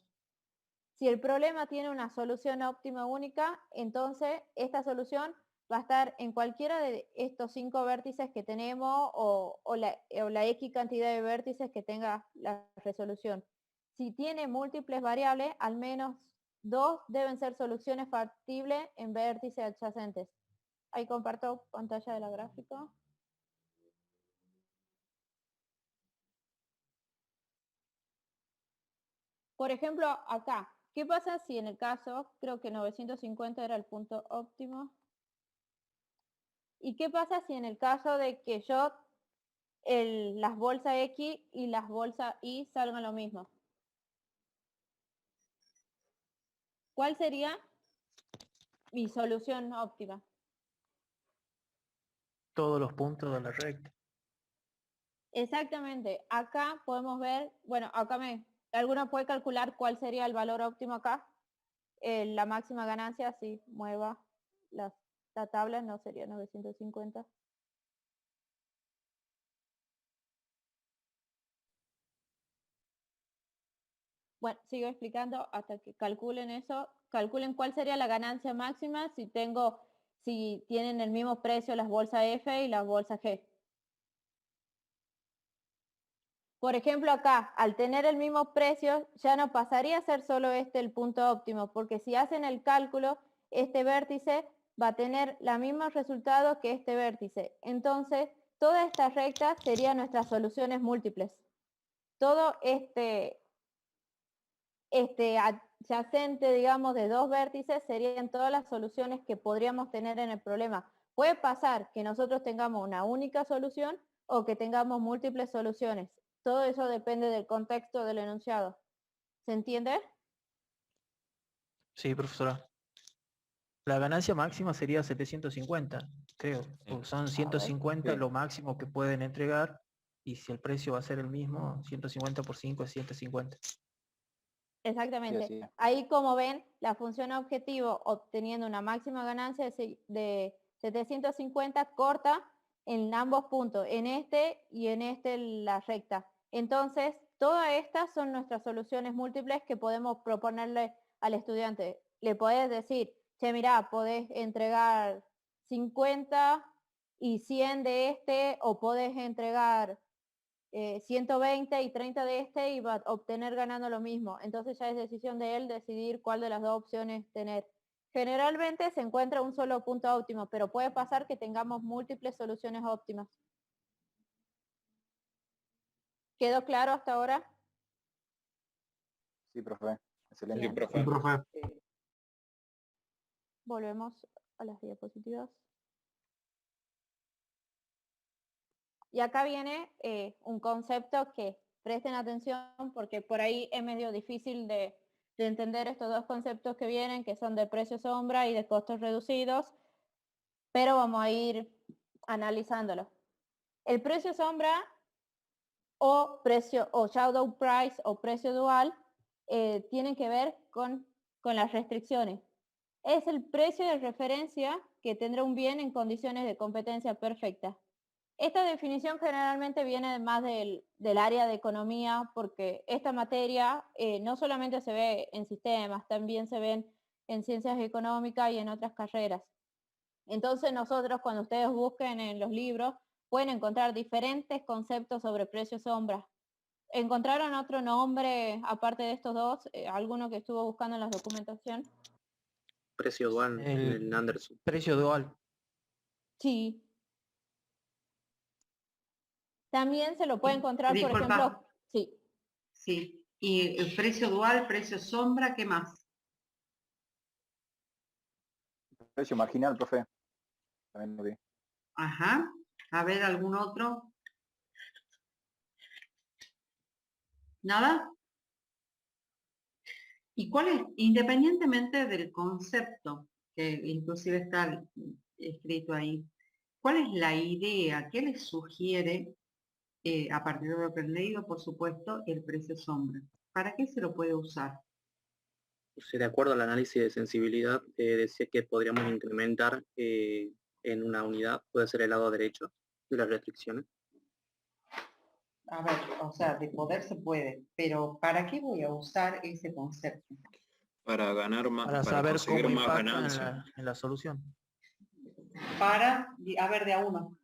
Si el problema tiene una solución óptima única, entonces esta solución va a estar en cualquiera de estos 5 vértices que tenemos o la X cantidad de vértices que tenga la resolución. Si tiene múltiples variables, al menos 2 deben ser soluciones factibles en vértices adyacentes. Ahí comparto pantalla de la gráfica. Por ejemplo, acá, ¿qué pasa si en el caso, creo que 950 era el punto óptimo? ¿Y qué pasa si en el caso de que yo las bolsas X y las bolsas Y salgan lo mismo? ¿Cuál sería mi solución óptima? Todos los puntos de la recta. Exactamente. Acá podemos ver, bueno, ¿alguno puede calcular cuál sería el valor óptimo acá? La máxima ganancia, si mueva la tabla, no sería 950. Bueno, sigo explicando hasta que calculen eso. Calculen cuál sería la ganancia máxima si tienen el mismo precio las bolsas F y las bolsas G. Por ejemplo, acá, al tener el mismo precio, ya no pasaría a ser solo el punto óptimo, porque si hacen el cálculo, este vértice va a tener los mismos resultados que este vértice. Entonces, todas estas rectas serían nuestras soluciones múltiples. Todo adyacente, digamos, de 2 vértices serían todas las soluciones que podríamos tener en el problema. Puede pasar que nosotros tengamos una única solución o que tengamos múltiples soluciones. Todo eso depende del contexto del enunciado. ¿Se entiende? Sí, profesora. La ganancia máxima sería 750, creo. Porque son 150 sí. lo máximo que pueden entregar, y si el precio va a ser el mismo, 150 por 5 es 150. Exactamente. Sí, así es. Ahí, como ven, la función objetivo obteniendo una máxima ganancia de 750 corta en ambos puntos, en este y en la recta. Entonces, todas estas son nuestras soluciones múltiples que podemos proponerle al estudiante. Le podés decir, che, mirá, podés entregar 50 y 100 de este, o podés entregar 120 y 30 de este y va a obtener ganando lo mismo. Entonces ya es decisión de él decidir cuál de las dos opciones tener. Generalmente se encuentra un solo punto óptimo, pero puede pasar que tengamos múltiples soluciones óptimas. ¿Quedó claro hasta ahora? Sí, profe. Excelente. Bien. Sí, profe. Volvemos a las diapositivas. Y acá viene un concepto que presten atención, porque por ahí es medio difícil de entender estos dos conceptos que vienen, que son de precio sombra y de costos reducidos, pero vamos a ir analizándolo. El precio sombra o shadow price o precio dual tienen que ver con las restricciones. Es el precio de referencia que tendrá un bien en condiciones de competencia perfecta. Esta definición generalmente viene más del área de economía, porque esta materia no solamente se ve en sistemas, también se ven en ciencias económicas y en otras carreras. Entonces nosotros, cuando ustedes busquen en los libros, pueden encontrar diferentes conceptos sobre precio sombra. ¿Encontraron otro nombre aparte de estos dos? ¿Alguno que estuvo buscando en la documentación? Precio dual en el Anderson. Precio dual. Sí. También se lo puede encontrar, por Disculpa. ejemplo, sí. Sí. Y el precio dual, precio sombra, ¿qué más? Precio marginal, profe. También lo vi. Ajá. A ver, ¿algún otro? ¿Nada? ¿Y cuál es, independientemente del concepto, que inclusive está escrito ahí, cuál es la idea que les sugiere, a partir de lo aprendido, por supuesto, el precio sombra? ¿Para qué se lo puede usar? De acuerdo al análisis de sensibilidad, decía que podríamos incrementar en una unidad, puede ser el lado derecho de las restricciones. A ver, o sea, de poder se puede, pero ¿para qué voy a usar ese concepto? Para ganar más, Para para saber conseguir cómo más impacta ganancia. en la solución. Para, a ver, de a uno.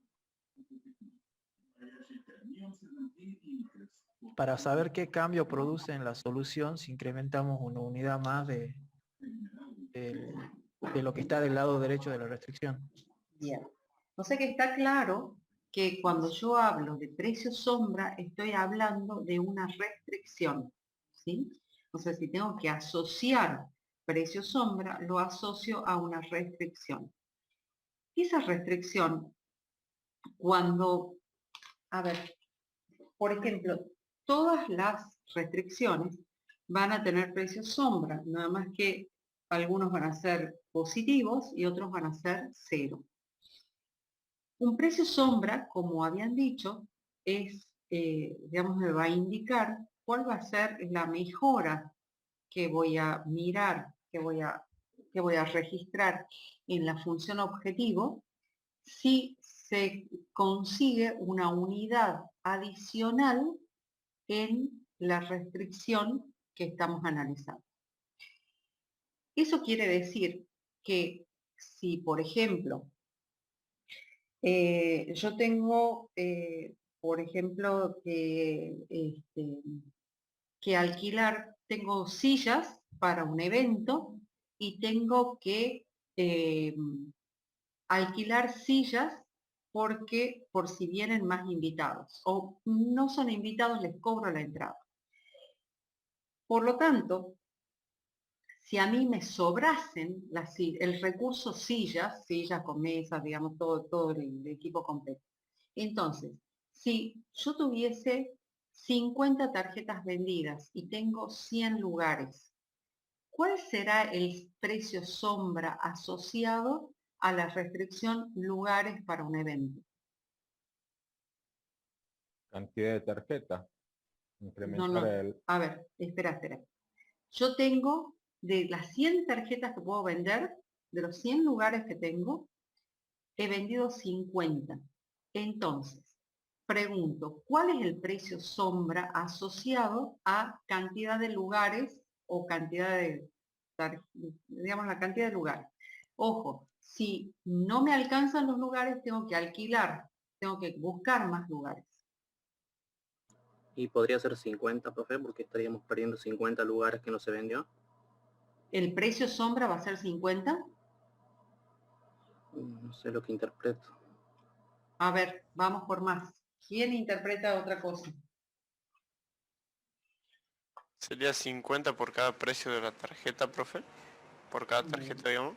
Para saber qué cambio produce en la solución si incrementamos una unidad más de de lo que está del lado derecho de la restricción. Bien. O sea que está claro que cuando yo hablo de precio sombra, estoy hablando de una restricción, ¿sí? O sea, si tengo que asociar precio sombra, lo asocio a una restricción. Esa restricción, cuando, a ver, por ejemplo, todas las restricciones van a tener precios sombra, nada más que algunos van a ser positivos y otros van a ser cero. Un precio sombra, como habían dicho, es, digamos, me va a indicar cuál va a ser la mejora que voy a mirar, que voy a registrar en la función objetivo, si se consigue una unidad adicional en la restricción que estamos analizando. Eso quiere decir que si, por ejemplo, yo tengo, por ejemplo, que alquilar, tengo sillas para un evento y tengo que alquilar sillas porque por si vienen más invitados o no son invitados les cobro la entrada. Por lo tanto, si a mí me sobrasen el recurso sillas con mesas, digamos, todo el equipo completo. Entonces, si yo tuviese 50 tarjetas vendidas y tengo 100 lugares, ¿cuál será el precio sombra asociado a la restricción lugares para un evento? Cantidad de tarjetas. Incrementar No. el... A ver, espera. Yo tengo, de las 100 tarjetas que puedo vender, de los 100 lugares que tengo, he vendido 50. Entonces, pregunto, ¿cuál es el precio sombra asociado a cantidad de lugares o cantidad de, digamos, la cantidad de lugares? Ojo, si no me alcanzan los lugares, tengo que alquilar, tengo que buscar más lugares. Y podría ser 50, profe, porque estaríamos perdiendo 50 lugares que no se vendió. ¿El precio sombra va a ser 50? No sé lo que interpreto. A ver, vamos por más. ¿Quién interpreta otra cosa? ¿Sería 50 por cada precio de la tarjeta, profe? Por cada tarjeta, digamos.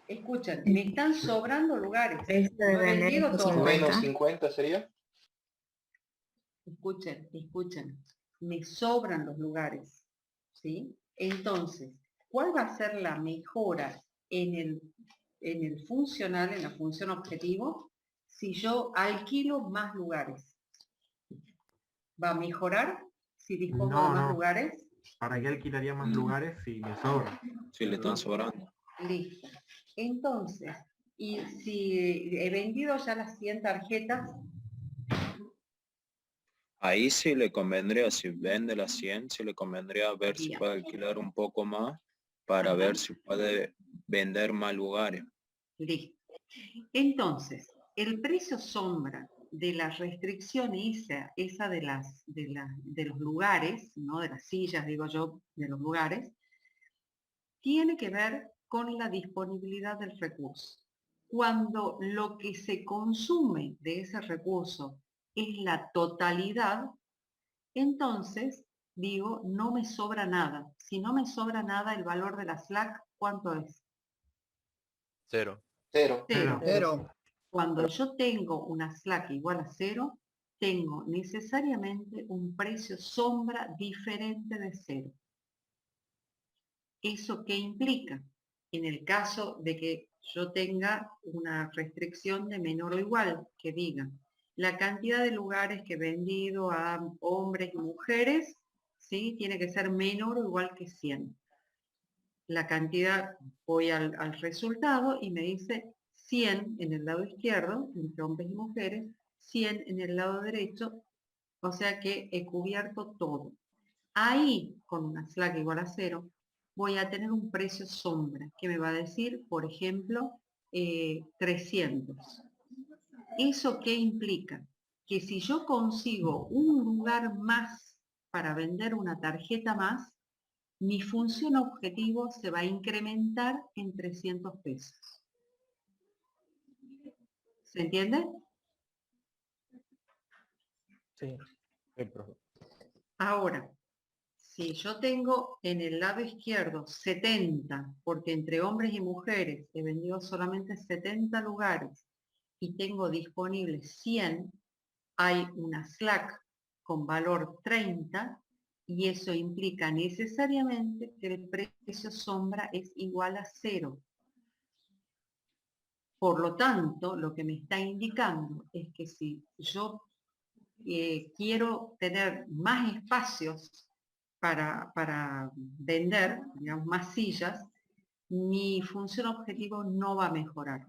Escuchen, me están sobrando lugares. No he vendido todo. Menos 50 sería. Escuchen. Me sobran los lugares. ¿Sí? Entonces, ¿cuál va a ser la mejora en el funcional, en la función objetivo, si yo alquilo más lugares? ¿Va a mejorar si dispongo de más lugares? ¿Para qué alquilaría más lugares si me sobra? Si le están sobrando. Listo. Entonces, y si he vendido ya las 100 tarjetas, Ahí sí le convendría, si vende las 100, sí le convendría ver si Bien. puede alquilar un poco más para ver si puede vender más lugares. listo. Entonces, el precio sombra de la restricción esa de los lugares, ¿no? De las sillas, digo yo, de los lugares, tiene que ver con la disponibilidad del recurso. Cuando lo que se consume de ese recurso es la totalidad, entonces digo, no me sobra nada. Si no me sobra nada, el valor de la slack, ¿cuánto es? 0. Cero. Cuando yo tengo una slack igual a 0, tengo necesariamente un precio sombra diferente de 0. ¿Eso qué implica? En el caso de que yo tenga una restricción de menor o igual, que diga, la cantidad de lugares que he vendido a hombres y mujeres, ¿sí? Tiene que ser menor o igual que 100. La cantidad, voy al resultado y me dice 100 en el lado izquierdo, entre hombres y mujeres, 100 en el lado derecho, o sea que he cubierto todo. Ahí, con una slack igual a 0, voy a tener un precio sombra, que me va a decir, por ejemplo, 300. ¿Eso qué implica? Que si yo consigo un lugar más para vender una tarjeta más, mi función objetivo se va a incrementar en 300 pesos. ¿Se entiende? Sí. Sí, profe. Ahora, si yo tengo en el lado izquierdo 70, porque entre hombres y mujeres he vendido solamente 70 lugares y tengo disponibles 100, hay una slack con valor 30 y eso implica necesariamente que el precio sombra es igual a 0. Por lo tanto, lo que me está indicando es que si yo quiero tener más espacios para vender, digamos, más sillas, mi función objetivo no va a mejorar.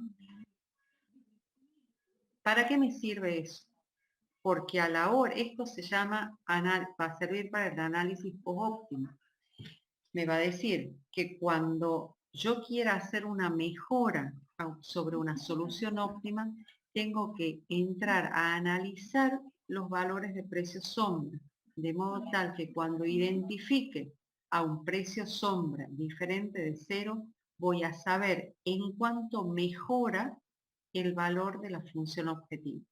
¿Para qué me sirve eso? Porque a la hora, esto se llama, va a servir para el análisis post-óptimo. Me va a decir que cuando yo quiera hacer una mejora sobre una solución óptima, tengo que entrar a analizar los valores de precio sombra, de modo tal que cuando identifique a un precio sombra diferente de 0, voy a saber en cuánto mejora el valor de la función objetivo.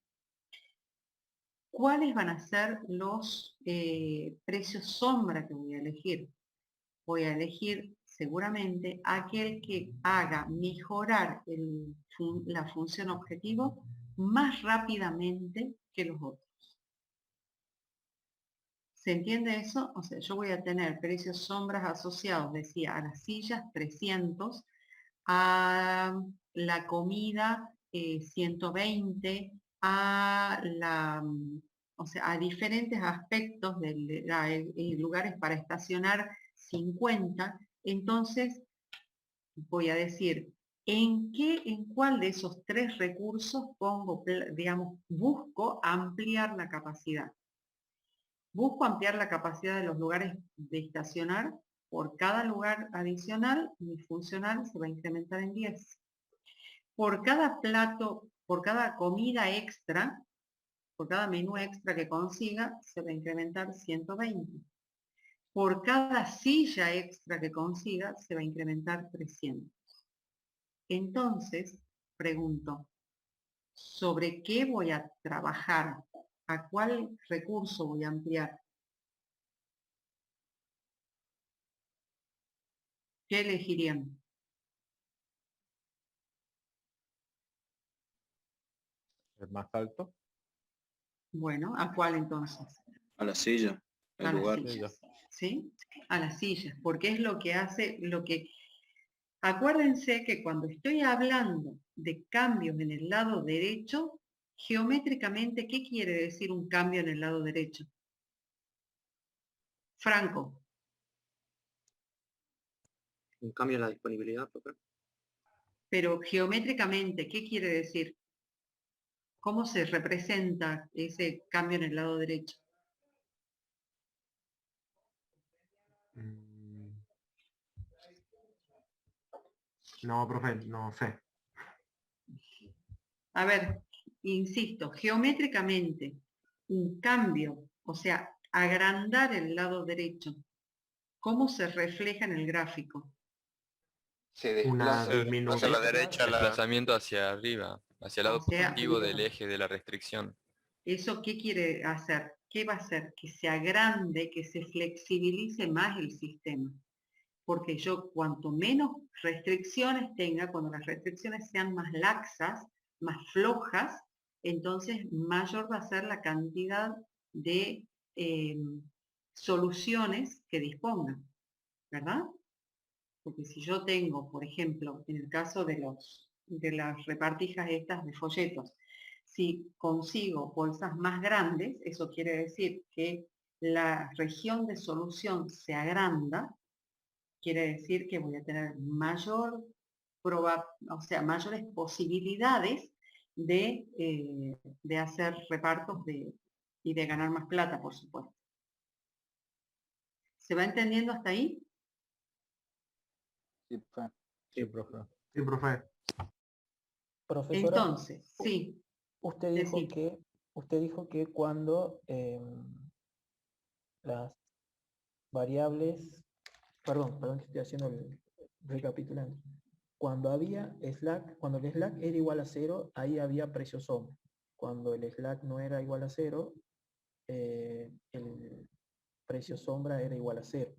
¿Cuáles van a ser los precios sombra que voy a elegir? Voy a elegir seguramente aquel que haga mejorar la función objetivo más rápidamente que los otros. ¿Se entiende eso? O sea, yo voy a tener precios sombras asociados, decía, a las sillas 300, a la comida 120, o sea, a diferentes aspectos de lugares para estacionar 50. Entonces, voy a decir, ¿en cuál de esos 3 recursos digamos, busco ampliar la capacidad? Busco ampliar la capacidad de los lugares de estacionar. Por cada lugar adicional, mi funcional se va a incrementar en 10. Por cada plato, por cada comida extra, por cada menú extra que consiga, se va a incrementar 120. Por cada silla extra que consiga, se va a incrementar 300. Entonces, pregunto, ¿sobre qué voy a trabajar? ¿A cuál recurso voy a ampliar? ¿Qué elegirían? ¿El más alto? Bueno, ¿a cuál entonces? A la silla, el A lugar. las sillas, ¿sí? A las sillas, porque es lo que hace, acuérdense que cuando estoy hablando de cambios en el lado derecho, geométricamente, ¿qué quiere decir un cambio en el lado derecho? Franco. Un cambio en la disponibilidad, profe. Pero geométricamente, ¿qué quiere decir? ¿Cómo se representa ese cambio en el lado derecho? No, profe, no sé. A ver, insisto, geométricamente, un cambio, o sea, agrandar el lado derecho, ¿cómo se refleja en el gráfico? Se desplaza. Hacia la derecha, Desplazamiento hacia arriba, hacia el lado O sea, positivo del eje de la restricción. ¿Eso qué quiere hacer? ¿Qué va a hacer? Que se agrande, que se flexibilice más el sistema. Porque yo cuanto menos restricciones tenga, cuando las restricciones sean más laxas, más flojas, entonces mayor va a ser la cantidad de soluciones que dispongan, ¿verdad? Porque si yo tengo, por ejemplo, en el caso de las repartijas estas de folletos, si consigo bolsas más grandes, eso quiere decir que la región de solución se agranda, quiere decir que voy a tener mayores posibilidades de hacer repartos y de ganar más plata, por supuesto. ¿Se va entendiendo hasta ahí? Sí, profe. Sí, profe. Sí, profe. Profesora, Entonces, sí. usted dijo que cuando las variables perdón que estoy haciendo recapitulando. Cuando había slack, cuando el slack era igual a 0, ahí había precio sombra. Cuando el slack no era igual a 0, el precio sombra era igual a 0.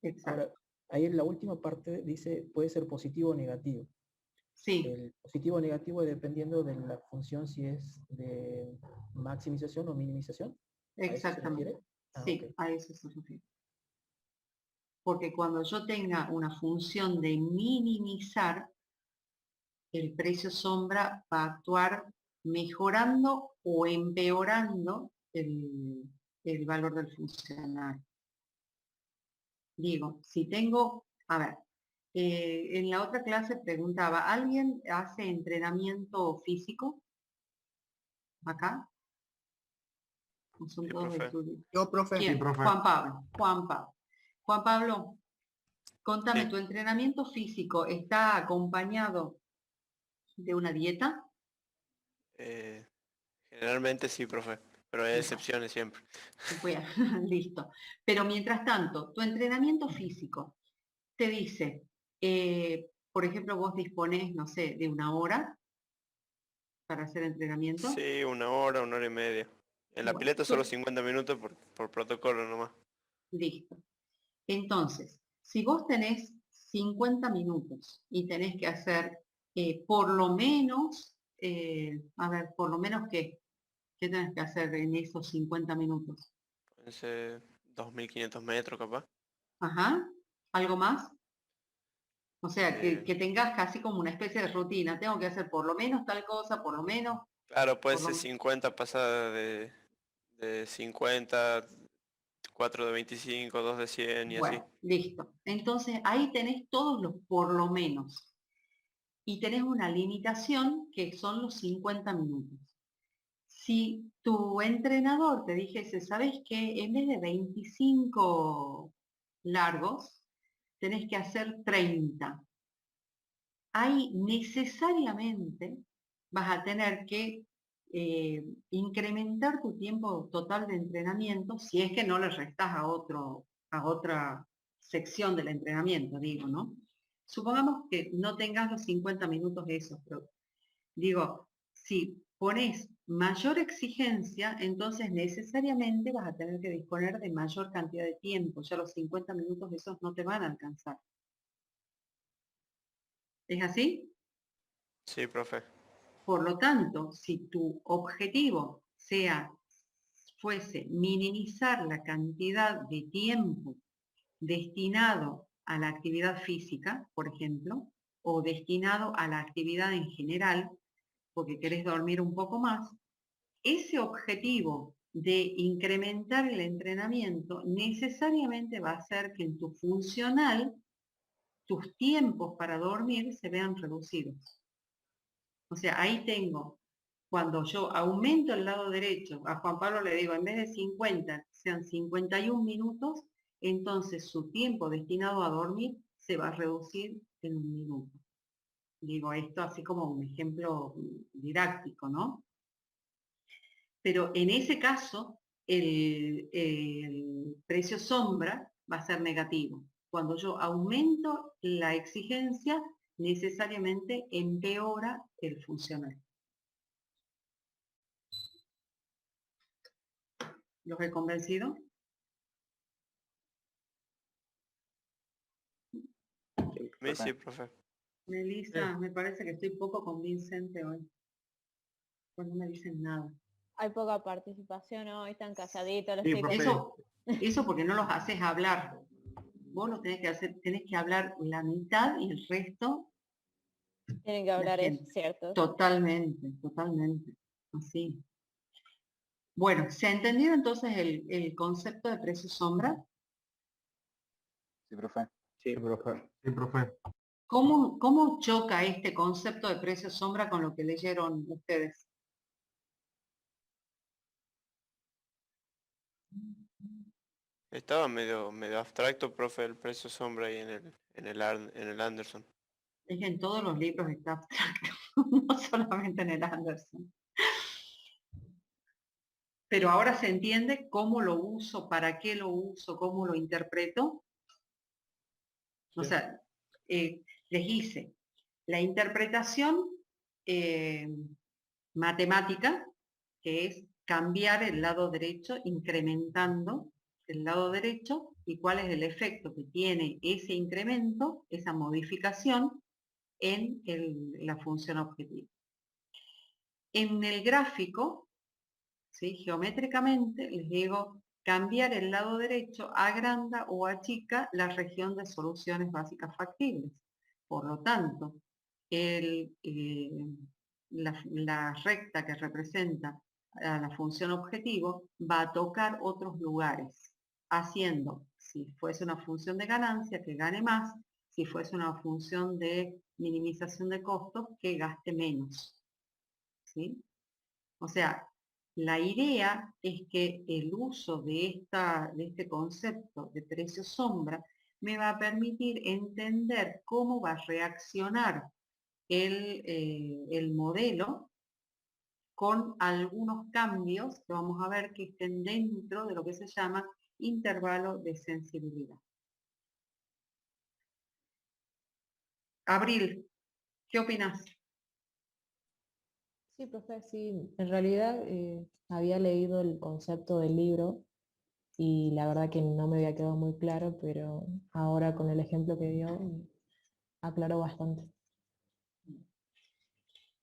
Exacto. Ahora, ahí en la última parte dice puede ser positivo o negativo. Sí. El positivo o negativo es dependiendo de la función si es de maximización o minimización. Exactamente. Sí, okay. a eso se refiere. Porque cuando yo tenga una función de minimizar, el precio sombra va a actuar mejorando o empeorando el valor del funcional. Digo, si tengo, a ver, en la otra clase preguntaba, ¿alguien hace entrenamiento físico? ¿Acá? ¿O son Sí, todos profe. estudios? Yo, profe. ¿Quién? Sí, profe. Juan Pablo. Juan Pablo, contame, Sí. ¿tu entrenamiento físico está acompañado de una dieta? Generalmente sí, profe, pero hay excepciones siempre. Bueno, listo. Pero mientras tanto, tu entrenamiento físico te dice, por ejemplo, vos disponés, no sé, de una hora para hacer entrenamiento. Sí, una hora y media. En la Bueno, pileta solo 50 minutos por protocolo nomás. Listo. Entonces, si vos tenés 50 minutos y tenés que hacer por lo menos, a ver, por lo menos ¿qué tenés que hacer en esos 50 minutos? Pueden ser 2.500 metros capaz. Ajá. ¿Algo más? O sea, Eh, que tengas casi como una especie de rutina. Tengo que hacer por lo menos tal cosa, por lo menos. claro, puede Por lo ser 50 pasadas de 50, 4 de 25, 2 de 100 y así. Bueno, listo. Entonces ahí tenés todos los por lo menos. Y tenés una limitación que son los 50 minutos. Si tu entrenador te dijese, ¿sabes qué? En vez de 25 largos, tenés que hacer 30. Ahí necesariamente vas a tener que incrementar tu tiempo total de entrenamiento si es que no le restas a otra sección del entrenamiento, digo, ¿no? Supongamos que no tengas los 50 minutos esos, pero digo, si pones mayor exigencia, entonces necesariamente vas a tener que disponer de mayor cantidad de tiempo, ya los 50 minutos esos no te van a alcanzar. ¿Es así? Sí, profe. Por lo tanto, si tu objetivo fuese minimizar la cantidad de tiempo destinado a la actividad física, por ejemplo, o destinado a la actividad en general, porque querés dormir un poco más, ese objetivo de incrementar el entrenamiento necesariamente va a hacer que en tu funcional tus tiempos para dormir se vean reducidos. O sea, ahí tengo, cuando yo aumento el lado derecho, a Juan Pablo le digo, en vez de 50, sean 51 minutos, entonces su tiempo destinado a dormir se va a reducir en 1 minuto. Digo esto así como un ejemplo didáctico, ¿no? Pero en ese caso, el precio sombra va a ser negativo. Cuando yo aumento la exigencia, necesariamente empeora el funcional. ¿Los he convencido? Sí, profe. Melissa, me parece que estoy poco convincente hoy. Pues no me dicen nada. Hay poca participación hoy, están calladitos los Sí, chicos. profe. Eso porque no los haces hablar. Vos lo tenés que hacer, tenés que hablar la mitad y el resto. Tienen que hablar, es cierto. Totalmente, totalmente. Así. Bueno, ¿se entendió entonces el concepto de precio sombra? Sí, profe. Sí, profe. Sí, profe. ¿Cómo choca este concepto de precio sombra con lo que leyeron ustedes? Estaba medio abstracto, profe, el precio sombra ahí en el Anderson. Es que en todos los libros está abstracto, no solamente en el Anderson. Pero ahora se entiende cómo lo uso, para qué lo uso, cómo lo interpreto. O sea, les hice la interpretación matemática, que es cambiar el lado derecho, incrementando el lado derecho, y cuál es el efecto que tiene ese incremento, esa modificación, en la función objetiva. En el gráfico, ¿sí? Geométricamente, les digo, cambiar el lado derecho agranda o achica la región de soluciones básicas factibles. Por lo tanto, la recta que representa a la función objetivo va a tocar otros lugares, haciendo, si fuese una función de ganancia, que gane más, si fuese una función de minimización de costos, que gaste menos. ¿Sí? O sea, la idea es que el uso de este concepto de precio sombra me va a permitir entender cómo va a reaccionar el modelo con algunos cambios que vamos a ver que estén dentro de lo que se llama intervalo de sensibilidad. Abril, ¿qué opinas? Sí, profe, sí. En realidad había leído el concepto del libro y la verdad que no me había quedado muy claro, pero ahora con el ejemplo que dio, aclaró bastante.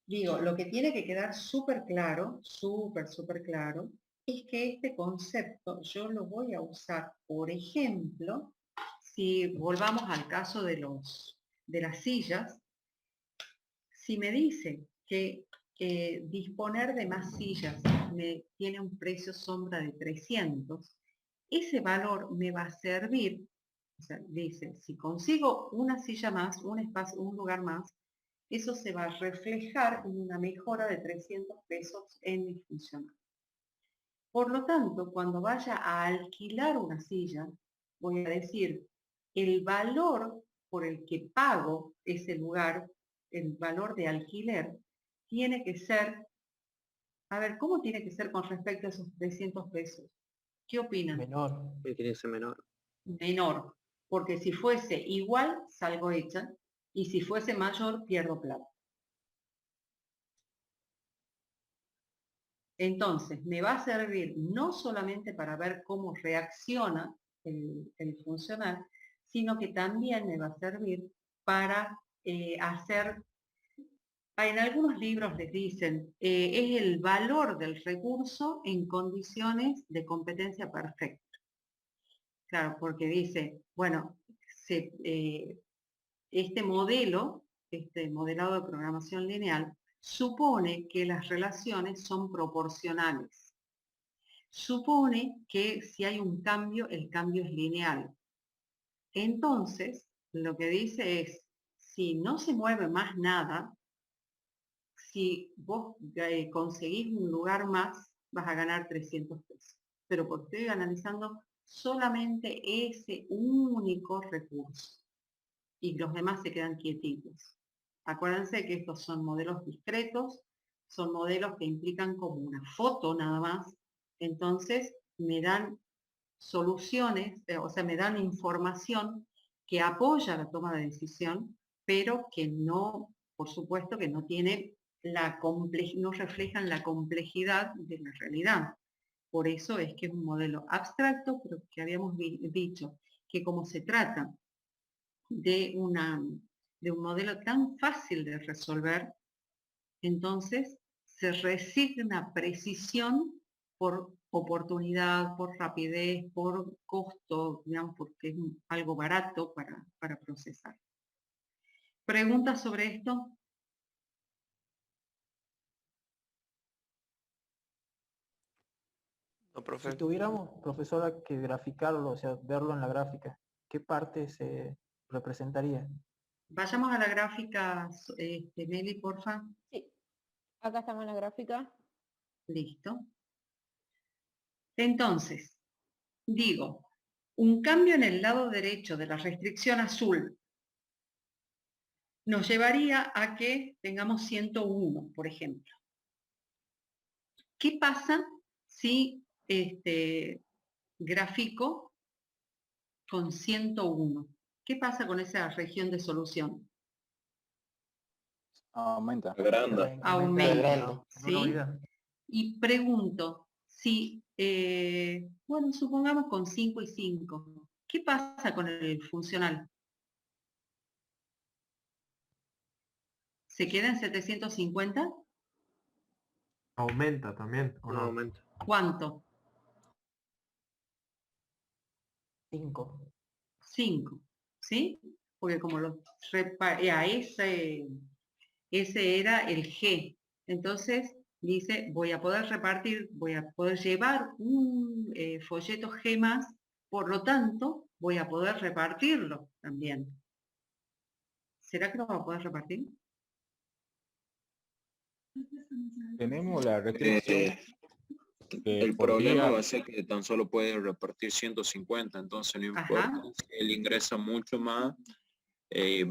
Digo, lo que tiene que quedar súper claro, súper claro, es que este concepto yo lo voy a usar, por ejemplo, si volvamos al caso de las sillas, si me dice que disponer de más sillas me tiene un precio sombra de 300, ese valor me va a servir, o sea, dice, si consigo una silla más, un espacio, un lugar más, eso se va a reflejar en una mejora de 300 pesos en mi funcional. Por lo tanto, cuando vaya a alquilar una silla, voy a decir, el valor por el que pago ese lugar, el valor de alquiler, tiene que ser, a ver, ¿cómo tiene que ser con respecto a esos 300 pesos? ¿Qué opinan? Menor. Tiene que ser menor. Menor, porque si fuese igual, salgo hecha, y si fuese mayor, pierdo plata. Entonces, me va a servir no solamente para ver cómo reacciona el funcional, sino que también me va a servir para hacer, en algunos libros les dicen, es el valor del recurso en condiciones de competencia perfecta. Claro, porque dice, bueno, este modelo, este modelado de programación lineal, supone que las relaciones son proporcionales. Supone que si hay un cambio, el cambio es lineal. Entonces, lo que dice es, si no se mueve más nada, si vos conseguís un lugar más, vas a ganar 300 pesos. Pero porque estoy analizando solamente ese único recurso. Y los demás se quedan quietitos. Acuérdense que estos son modelos discretos, son modelos que implican como una foto nada más, entonces me dan soluciones, o sea, me dan información que apoya la toma de decisión, pero que no, por supuesto, que no tiene no reflejan la complejidad de la realidad. Por eso es que es un modelo abstracto, pero que habíamos dicho que como se trata de un modelo tan fácil de resolver, entonces se resigna precisión por oportunidad, por rapidez, por costo, digamos, porque es algo barato para procesar. ¿Preguntas sobre esto? No, profe. Si tuviéramos, profesora, que graficarlo, o sea, verlo en la gráfica, ¿qué parte se representaría? Vayamos a la gráfica, Meli, porfa. Sí, acá estamos en la gráfica. Listo. Entonces, digo, un cambio en el lado derecho de la restricción azul nos llevaría a que tengamos 101, por ejemplo. ¿Qué pasa si grafico con 101? ¿qué pasa con esa región de solución? Aumenta. Aumenta, ¿sí? Y pregunto, si, bueno, supongamos con 5 y 5, ¿qué pasa con el funcional? ¿Se queda en 750? Aumenta también, ¿o no? Aumenta. ¿Cuánto? 5. 5, ¿sí? Porque como ese era el G. Entonces dice, voy a poder repartir, voy a poder llevar un folleto G más, por lo tanto, voy a poder repartirlo también. ¿Será que lo va a poder repartir? Tenemos la restricción que El problema podría... va a ser que tan solo puede repartir 150, entonces no importa. Si él ingresa mucho más,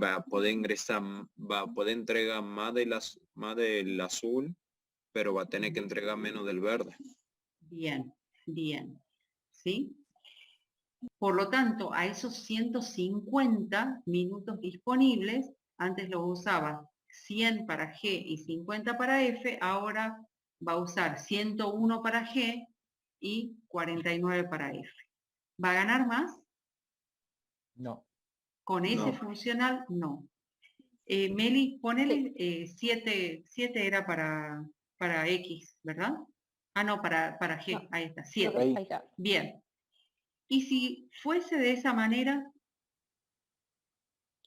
va a poder ingresar, va a poder entregar más del azul, pero va a tener que entregar menos del verde. Bien, bien. ¿Sí? Por lo tanto, a esos 150 minutos disponibles, antes los usaba 100 para G y 50 para F, ahora va a usar 101 para G y 49 para F. ¿Va a ganar más? No. Con ese funcional, no. Meli, ponele 7 era para X, ¿verdad? Ah, no, para G, No. ahí está, 7. Ahí está. Bien. Y si fuese de esa manera,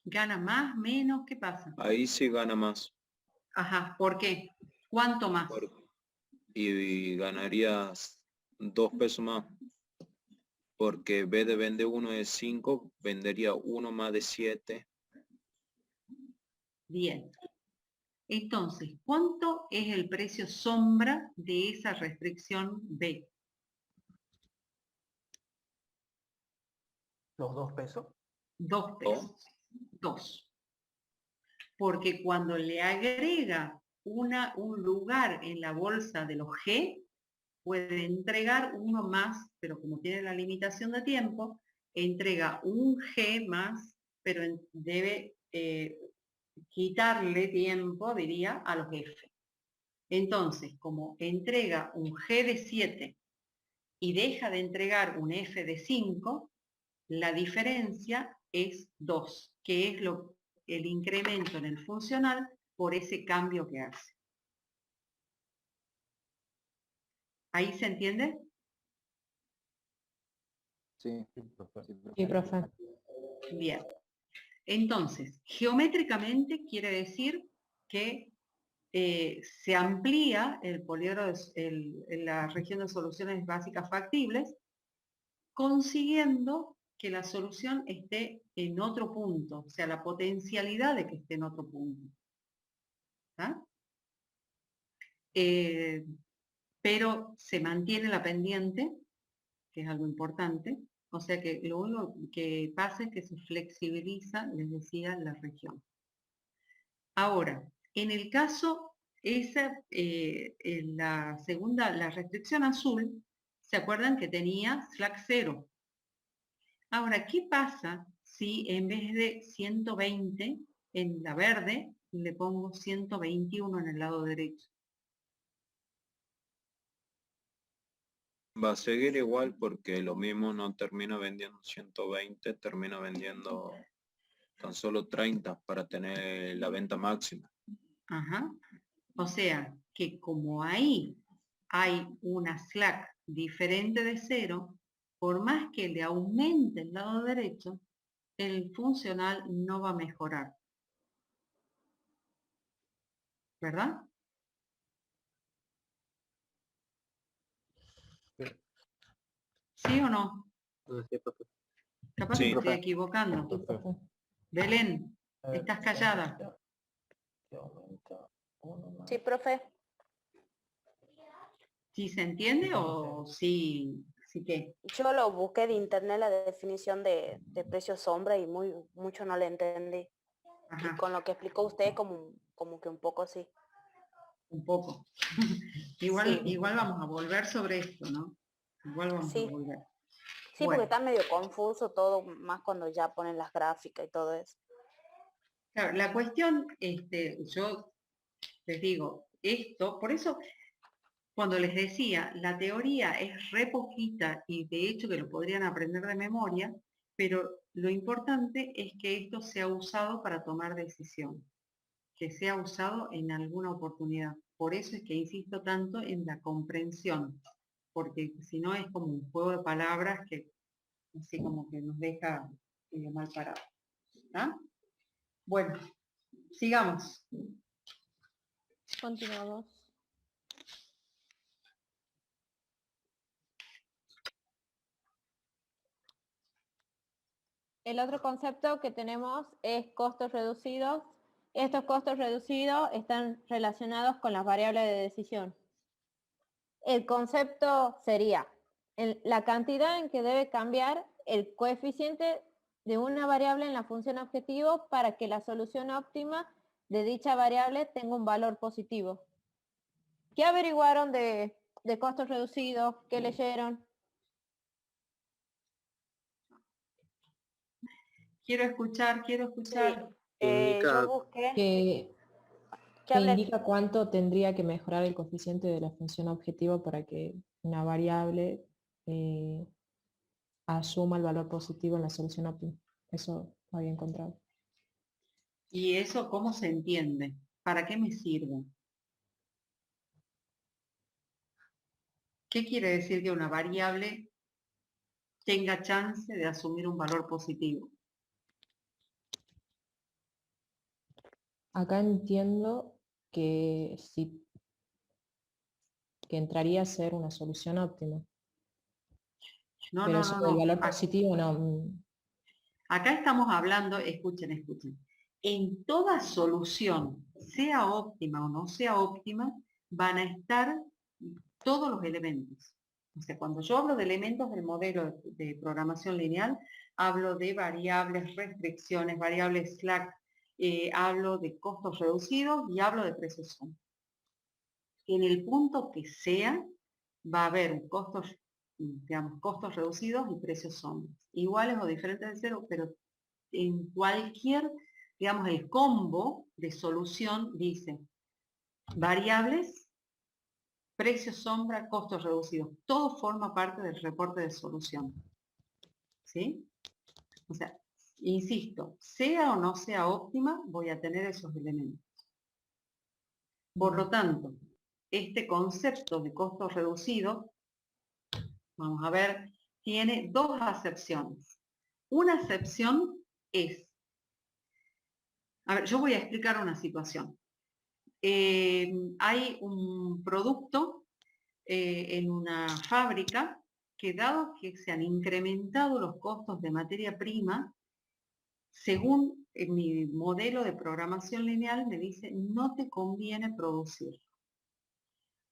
¿gana más, menos? ¿Qué pasa? Ahí sí gana más. Ajá, ¿por qué? ¿Cuánto más? Y ganarías 2 pesos más. Porque en vez de vender uno de 5, vendería uno más de 7. Bien. Entonces, ¿cuánto es el precio sombra de esa restricción B? ¿Los 2 pesos? 2 pesos. 2. Porque cuando le agrega un lugar en la bolsa de los G, puede entregar uno más, pero como tiene la limitación de tiempo, entrega un G más, pero debe quitarle tiempo, diría, a los F. Entonces, como entrega un G de 7 y deja de entregar un F de 5, la diferencia es 2, que es el incremento en el funcional por ese cambio que hace. ¿Ahí se entiende? Sí, Sí, profe. Bien. Entonces, geométricamente quiere decir que se amplía el poliedro, en la región de soluciones básicas factibles, consiguiendo que la solución esté en otro punto, o sea, la potencialidad de que esté en otro punto. ¿Ah? Pero se mantiene la pendiente, que es algo importante, o sea que lo único que pasa es que se flexibiliza, les decía, la región. Ahora, en el caso, en la segunda, la restricción azul, ¿se acuerdan que tenía slack 0? Ahora, ¿qué pasa si en vez de 120 en la verde, le pongo 121 en el lado derecho? Va a seguir igual porque lo mismo no termina vendiendo 120, termina vendiendo tan solo 30 para tener la venta máxima. Ajá. O sea, que como ahí hay una slack diferente de 0, por más que le aumente el lado derecho, el funcional no va a mejorar. ¿Verdad? ¿Sí o no? Capaz que me estoy equivocando. Belén, estás callada. Sí, profe. ¿Sí se entiende o sí qué? Yo lo busqué de internet la definición de precio sombra y mucho no le entendí. Ajá. Y con lo que explicó usted como que un poco sí. Un poco. Igual vamos a volver sobre esto, ¿no? Igual vamos a volver. Sí, Bueno. porque está medio confuso todo, más cuando ya ponen las gráficas y todo eso. Claro, la cuestión, yo les digo, esto, por eso cuando les decía, la teoría es re poquita y de hecho que lo podrían aprender de memoria, pero lo importante es que esto sea usado para tomar decisión, que sea usado en alguna oportunidad. Por eso es que insisto tanto en la comprensión, porque si no es como un juego de palabras que así como que nos deja mal parados. ¿Ah? Bueno, sigamos. Continuamos. El otro concepto que tenemos es costos reducidos. Estos costos reducidos están relacionados con las variables de decisión. El concepto sería la cantidad en que debe cambiar el coeficiente de una variable en la función objetivo para que la solución óptima de dicha variable tenga un valor positivo. ¿Qué averiguaron de costos reducidos? ¿Qué leyeron? Quiero escuchar. Yo busqué. Que indica cuánto tendría que mejorar el coeficiente de la función objetivo para que una variable asuma el valor positivo en la solución óptima. Eso lo había encontrado. ¿Y eso cómo se entiende? ¿Para qué me sirve? ¿Qué quiere decir que una variable tenga chance de asumir un valor positivo? Acá entiendo que que entraría a ser una solución óptima. Pero sobre el valor positivo no. Acá estamos hablando, escuchen. En toda solución, sea óptima o no sea óptima, van a estar todos los elementos. O sea, cuando yo hablo de elementos del modelo de programación lineal, hablo de variables, restricciones, variables slack, hablo de costos reducidos y hablo de precios sombra. En el punto que sea, va a haber costos reducidos y precios sombras. Iguales o diferentes de cero, pero en cualquier, el combo de solución dice variables, precios sombra, costos reducidos. Todo forma parte del reporte de solución. ¿Sí? O sea, insisto, sea o no sea óptima, voy a tener esos elementos. Por lo tanto, este concepto de costos reducidos, vamos a ver, tiene dos acepciones. Una acepción es, yo voy a explicar una situación. Hay un producto en una fábrica que dado que se han incrementado los costos de materia prima, según mi modelo de programación lineal me dice no te conviene producir.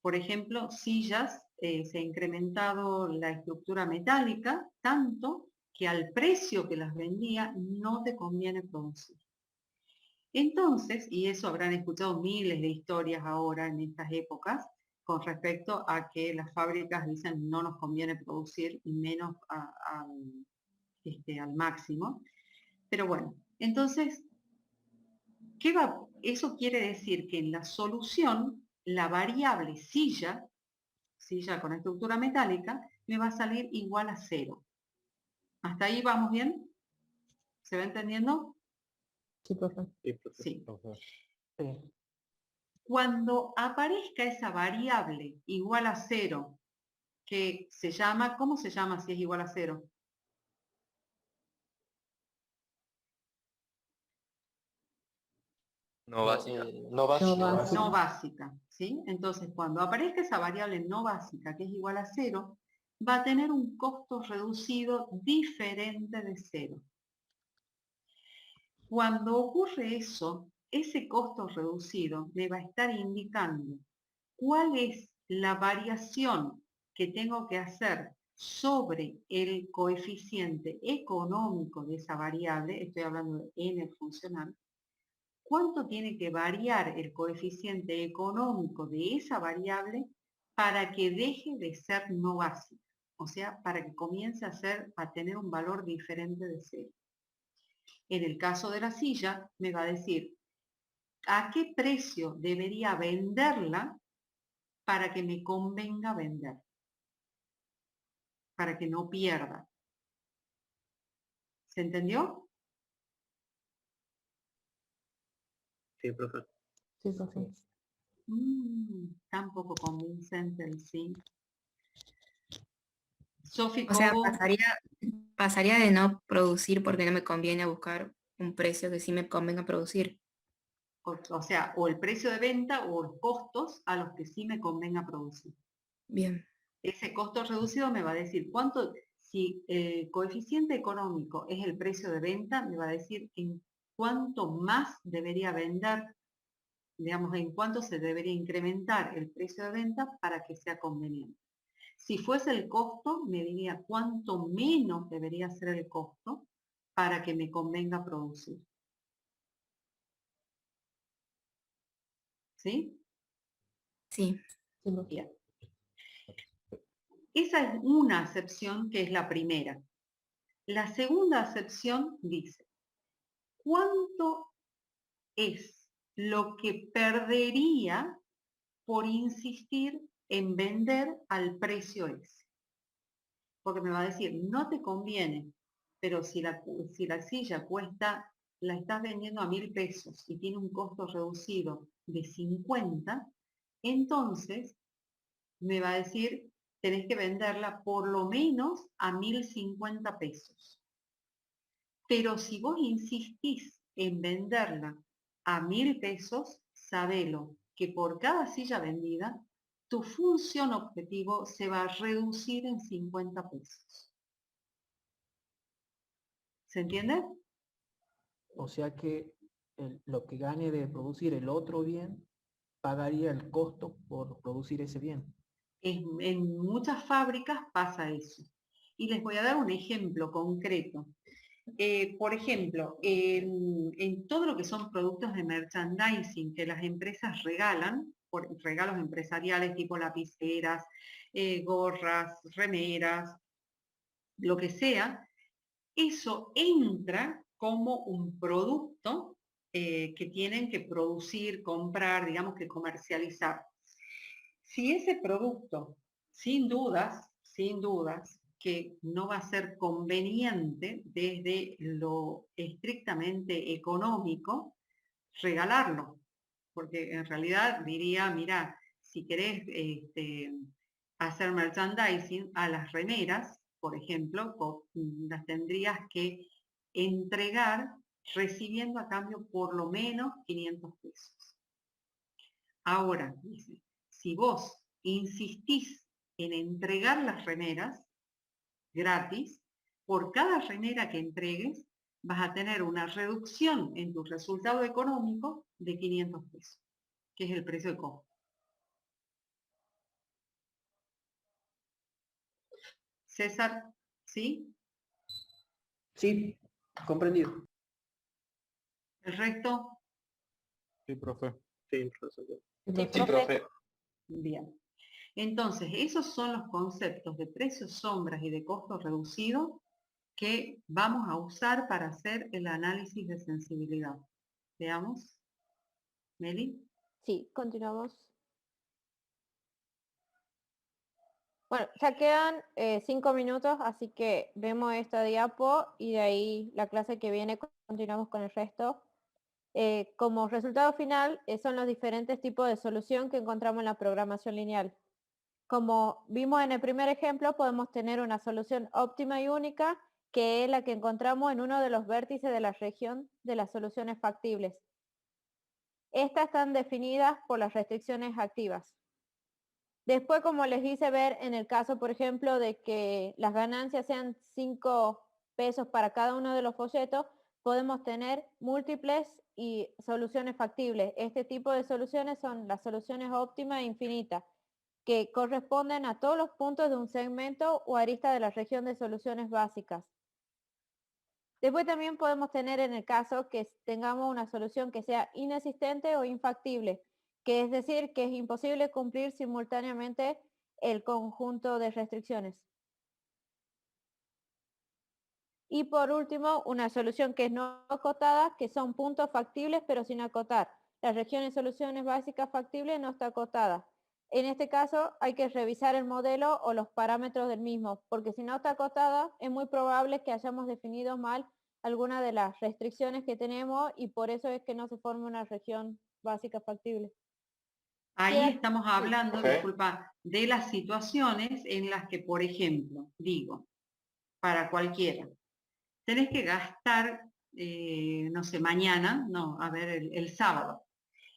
Por ejemplo, sillas, se ha incrementado la estructura metálica tanto que al precio que las vendía no te conviene producir. Entonces, y eso habrán escuchado miles de historias ahora en estas épocas, con respecto a que las fábricas dicen no nos conviene producir y menos al máximo. Pero bueno, entonces, eso quiere decir que en la solución, la variable silla con estructura metálica, me va a salir igual a 0. ¿Hasta ahí vamos bien? ¿Se va entendiendo? Sí, profe. Sí. Cuando aparezca esa variable igual a 0, que se llama, ¿cómo se llama si es igual a 0? No básica. No básica. No básica, ¿sí? Entonces, cuando aparezca esa variable no básica, que es igual a 0, va a tener un costo reducido diferente de 0. Cuando ocurre eso, ese costo reducido me va a estar indicando cuál es la variación que tengo que hacer sobre el coeficiente económico de esa variable, estoy hablando de n funcional, cuánto tiene que variar el coeficiente económico de esa variable para que deje de ser no básica. O sea, para que comience a tener un valor diferente de 0. En el caso de la silla, me va a decir a qué precio debería venderla para que me convenga vender, para que no pierda. ¿Se entendió? Sí, profe. Sí, profe. Tan poco convincente el sí. Sofi, O sea, ¿cómo? pasaría de no producir porque no me conviene a buscar un precio que sí me convenga producir. O sea, o el precio de venta o los costos a los que sí me convenga producir. Bien. Ese costo reducido me va a decir cuánto, si el coeficiente económico es el precio de venta, me va a decir en cuánto más debería vender, digamos, en cuánto se debería incrementar el precio de venta para que sea conveniente. Si fuese el costo, me diría cuánto menos debería ser el costo para que me convenga producir. ¿Sí? Sí. Bien. Esa es una acepción que es la primera. La segunda acepción dice, ¿cuánto es lo que perdería por insistir en vender al precio ese? Porque me va a decir, no te conviene, pero si la silla cuesta, la estás vendiendo a 1.000 pesos y tiene un costo reducido de 50, entonces me va a decir, tenés que venderla por lo menos a 1.050 pesos. Pero si vos insistís en venderla a 1.000 pesos, sabelo que por cada silla vendida, tu función objetivo se va a reducir en 50 pesos. ¿Se entiende? O sea que lo que gane de producir el otro bien, pagaría el costo por producir ese bien. En muchas fábricas pasa eso. Y les voy a dar un ejemplo concreto. Por ejemplo, en todo lo que son productos de merchandising que las empresas regalan, por regalos empresariales tipo lapiceras, gorras, remeras, lo que sea, eso entra como un producto que tienen que producir, comprar, digamos que comercializar. Si ese producto, sin dudas, que no va a ser conveniente desde lo estrictamente económico, regalarlo. Porque en realidad diría, mira, si querés hacer merchandising a las remeras, por ejemplo, las tendrías que entregar recibiendo a cambio por lo menos 500 pesos. Ahora, dice, si vos insistís en entregar las remeras gratis, por cada remera que entregues, vas a tener una reducción en tu resultado económico de 500 pesos, que es el precio de costo. César, ¿sí? Sí, comprendido. ¿El resto? Sí, profe. Sí, profesor. Sí, profe. Bien. Entonces, esos son los conceptos de precios sombras y de costo reducido que vamos a usar para hacer el análisis de sensibilidad. Veamos. Meli. Sí, continuamos. Bueno, ya quedan 5 minutos, así que vemos esta diapo y de ahí la clase que viene continuamos con el resto. Como resultado final son los diferentes tipos de solución que encontramos en la programación lineal. Como vimos en el primer ejemplo, podemos tener una solución óptima y única, que es la que encontramos en uno de los vértices de la región de las soluciones factibles. Estas están definidas por las restricciones activas. Después, como les hice ver en el caso, por ejemplo, de que las ganancias sean 5 pesos para cada uno de los folletos, podemos tener múltiples y soluciones factibles. Este tipo de soluciones son las soluciones óptimas e infinitas, que corresponden a todos los puntos de un segmento o arista de la región de soluciones básicas. Después también podemos tener en el caso que tengamos una solución que sea inexistente o infactible, que es decir, que es imposible cumplir simultáneamente el conjunto de restricciones. Y por último, una solución que es no acotada, que son puntos factibles pero sin acotar. La región de soluciones básicas factibles no está acotada. En este caso hay que revisar el modelo o los parámetros del mismo, porque si no está acotada es muy probable que hayamos definido mal alguna de las restricciones que tenemos y por eso es que no se forma una región básica factible. Ahí estamos hablando, Ok. disculpa, de las situaciones en las que, por ejemplo, digo, para cualquiera, tenés que gastar, no sé, mañana, no, a ver, el sábado.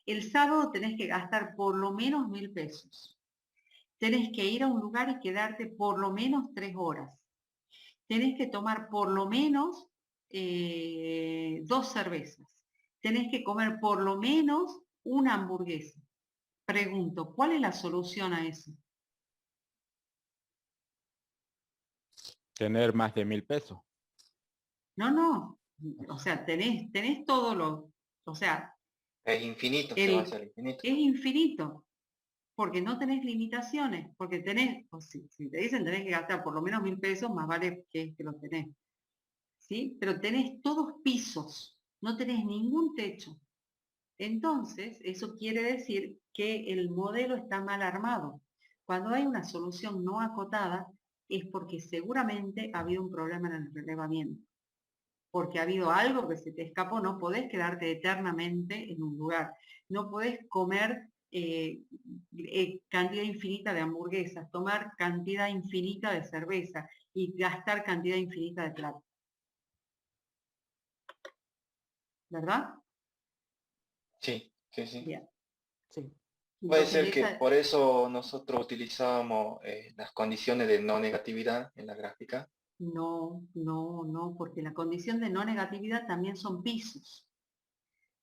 El sábado tenés que gastar por lo menos 1.000 pesos. Tenés que ir a un lugar y quedarte por lo menos 3 horas. Tenés que tomar por lo menos 2 cervezas. Tenés que comer por lo menos una hamburguesa. Pregunto, ¿cuál es la solución a eso? Tener más de 1.000 pesos. No, o sea, tenés todo lo, o sea, Es infinito, se va hacia el infinito. es infinito, porque no tenés limitaciones, porque tenés, o si te dicen tenés que gastar por lo menos 1.000 pesos, más vale que lo tenés, ¿sí? Pero tenés todos pisos, no tenés ningún techo. Entonces, eso quiere decir que el modelo está mal armado. Cuando hay una solución no acotada, es porque seguramente ha habido un problema en el relevamiento. Porque ha habido algo que se te escapó, no podés quedarte eternamente en un lugar. No podés comer cantidad infinita de hamburguesas, tomar cantidad infinita de cerveza y gastar cantidad infinita de plata. ¿Verdad? Sí, sí, sí. Bien. Sí. Puede Entonces, ser que por eso nosotros utilizábamos las condiciones de no negatividad en la gráfica. No, porque la condición de no negatividad también son pisos.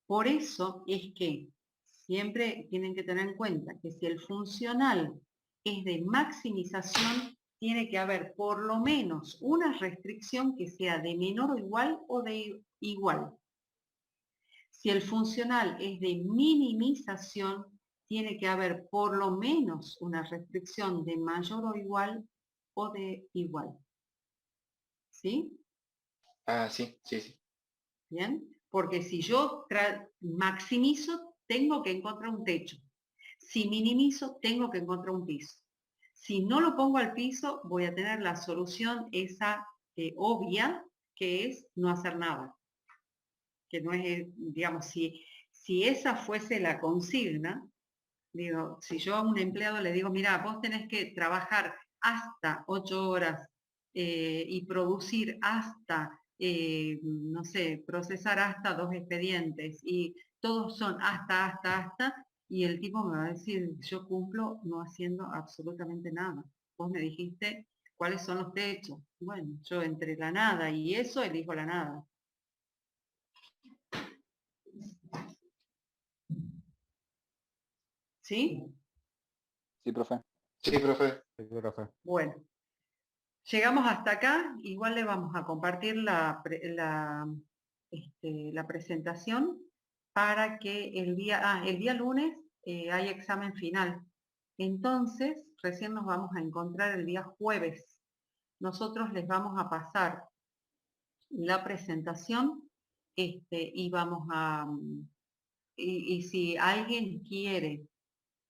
Por eso es que siempre tienen que tener en cuenta que si el funcional es de maximización, tiene que haber por lo menos una restricción que sea de menor o igual o de igual. Si el funcional es de minimización, tiene que haber por lo menos una restricción de mayor o igual o de igual. ¿Sí? Ah, sí, sí, sí. ¿Bien? Porque si yo maximizo, tengo que encontrar un techo. Si minimizo, tengo que encontrar un piso. Si no lo pongo al piso, voy a tener la solución esa obvia, que es no hacer nada. Que no es, digamos, si esa fuese la consigna, digo, si yo a un empleado le digo, mira, vos tenés que trabajar hasta 8 horas y producir hasta, no sé, procesar hasta 2 expedientes y todos son hasta, y el tipo me va a decir, yo cumplo no haciendo absolutamente nada. Vos me dijiste cuáles son los techos. Bueno, yo entre la nada y eso elijo la nada. ¿Sí? Sí, profe. Sí, profe. Sí, profe. Bueno, llegamos hasta acá. Igual le vamos a compartir la presentación para que el día lunes hay examen final. Entonces, recién nos vamos a encontrar el día jueves. Nosotros les vamos a pasar la presentación y vamos a... y si alguien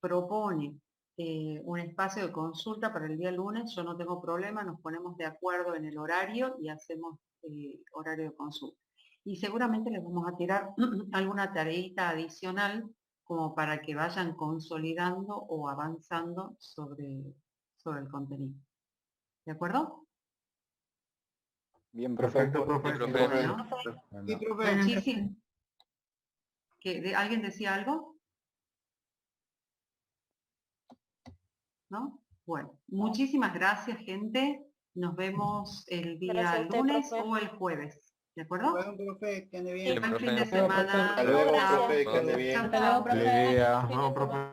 propone un espacio de consulta para el día lunes, yo no tengo problema, nos ponemos de acuerdo en el horario y hacemos horario de consulta. Y seguramente les vamos a tirar alguna tareita adicional como para que vayan consolidando o avanzando sobre el contenido. ¿De acuerdo? Bien, profe. Perfecto, profe. Sí, Sí, profe. profe. ¿No? Sí, profe. Muchísimo. ¿Alguien decía algo? ¿No? Bueno, muchísimas gracias, gente. Nos vemos el día Gracias a usted, lunes profe. o el jueves. ¿De acuerdo? Bueno, profe, que ande Sí, bien. buen fin de profe. semana. Hasta luego, Gracias. profe, que ande bien. Chao, Hasta luego, chao. profe. Feliz día. Fin de Vamos, semana. profe.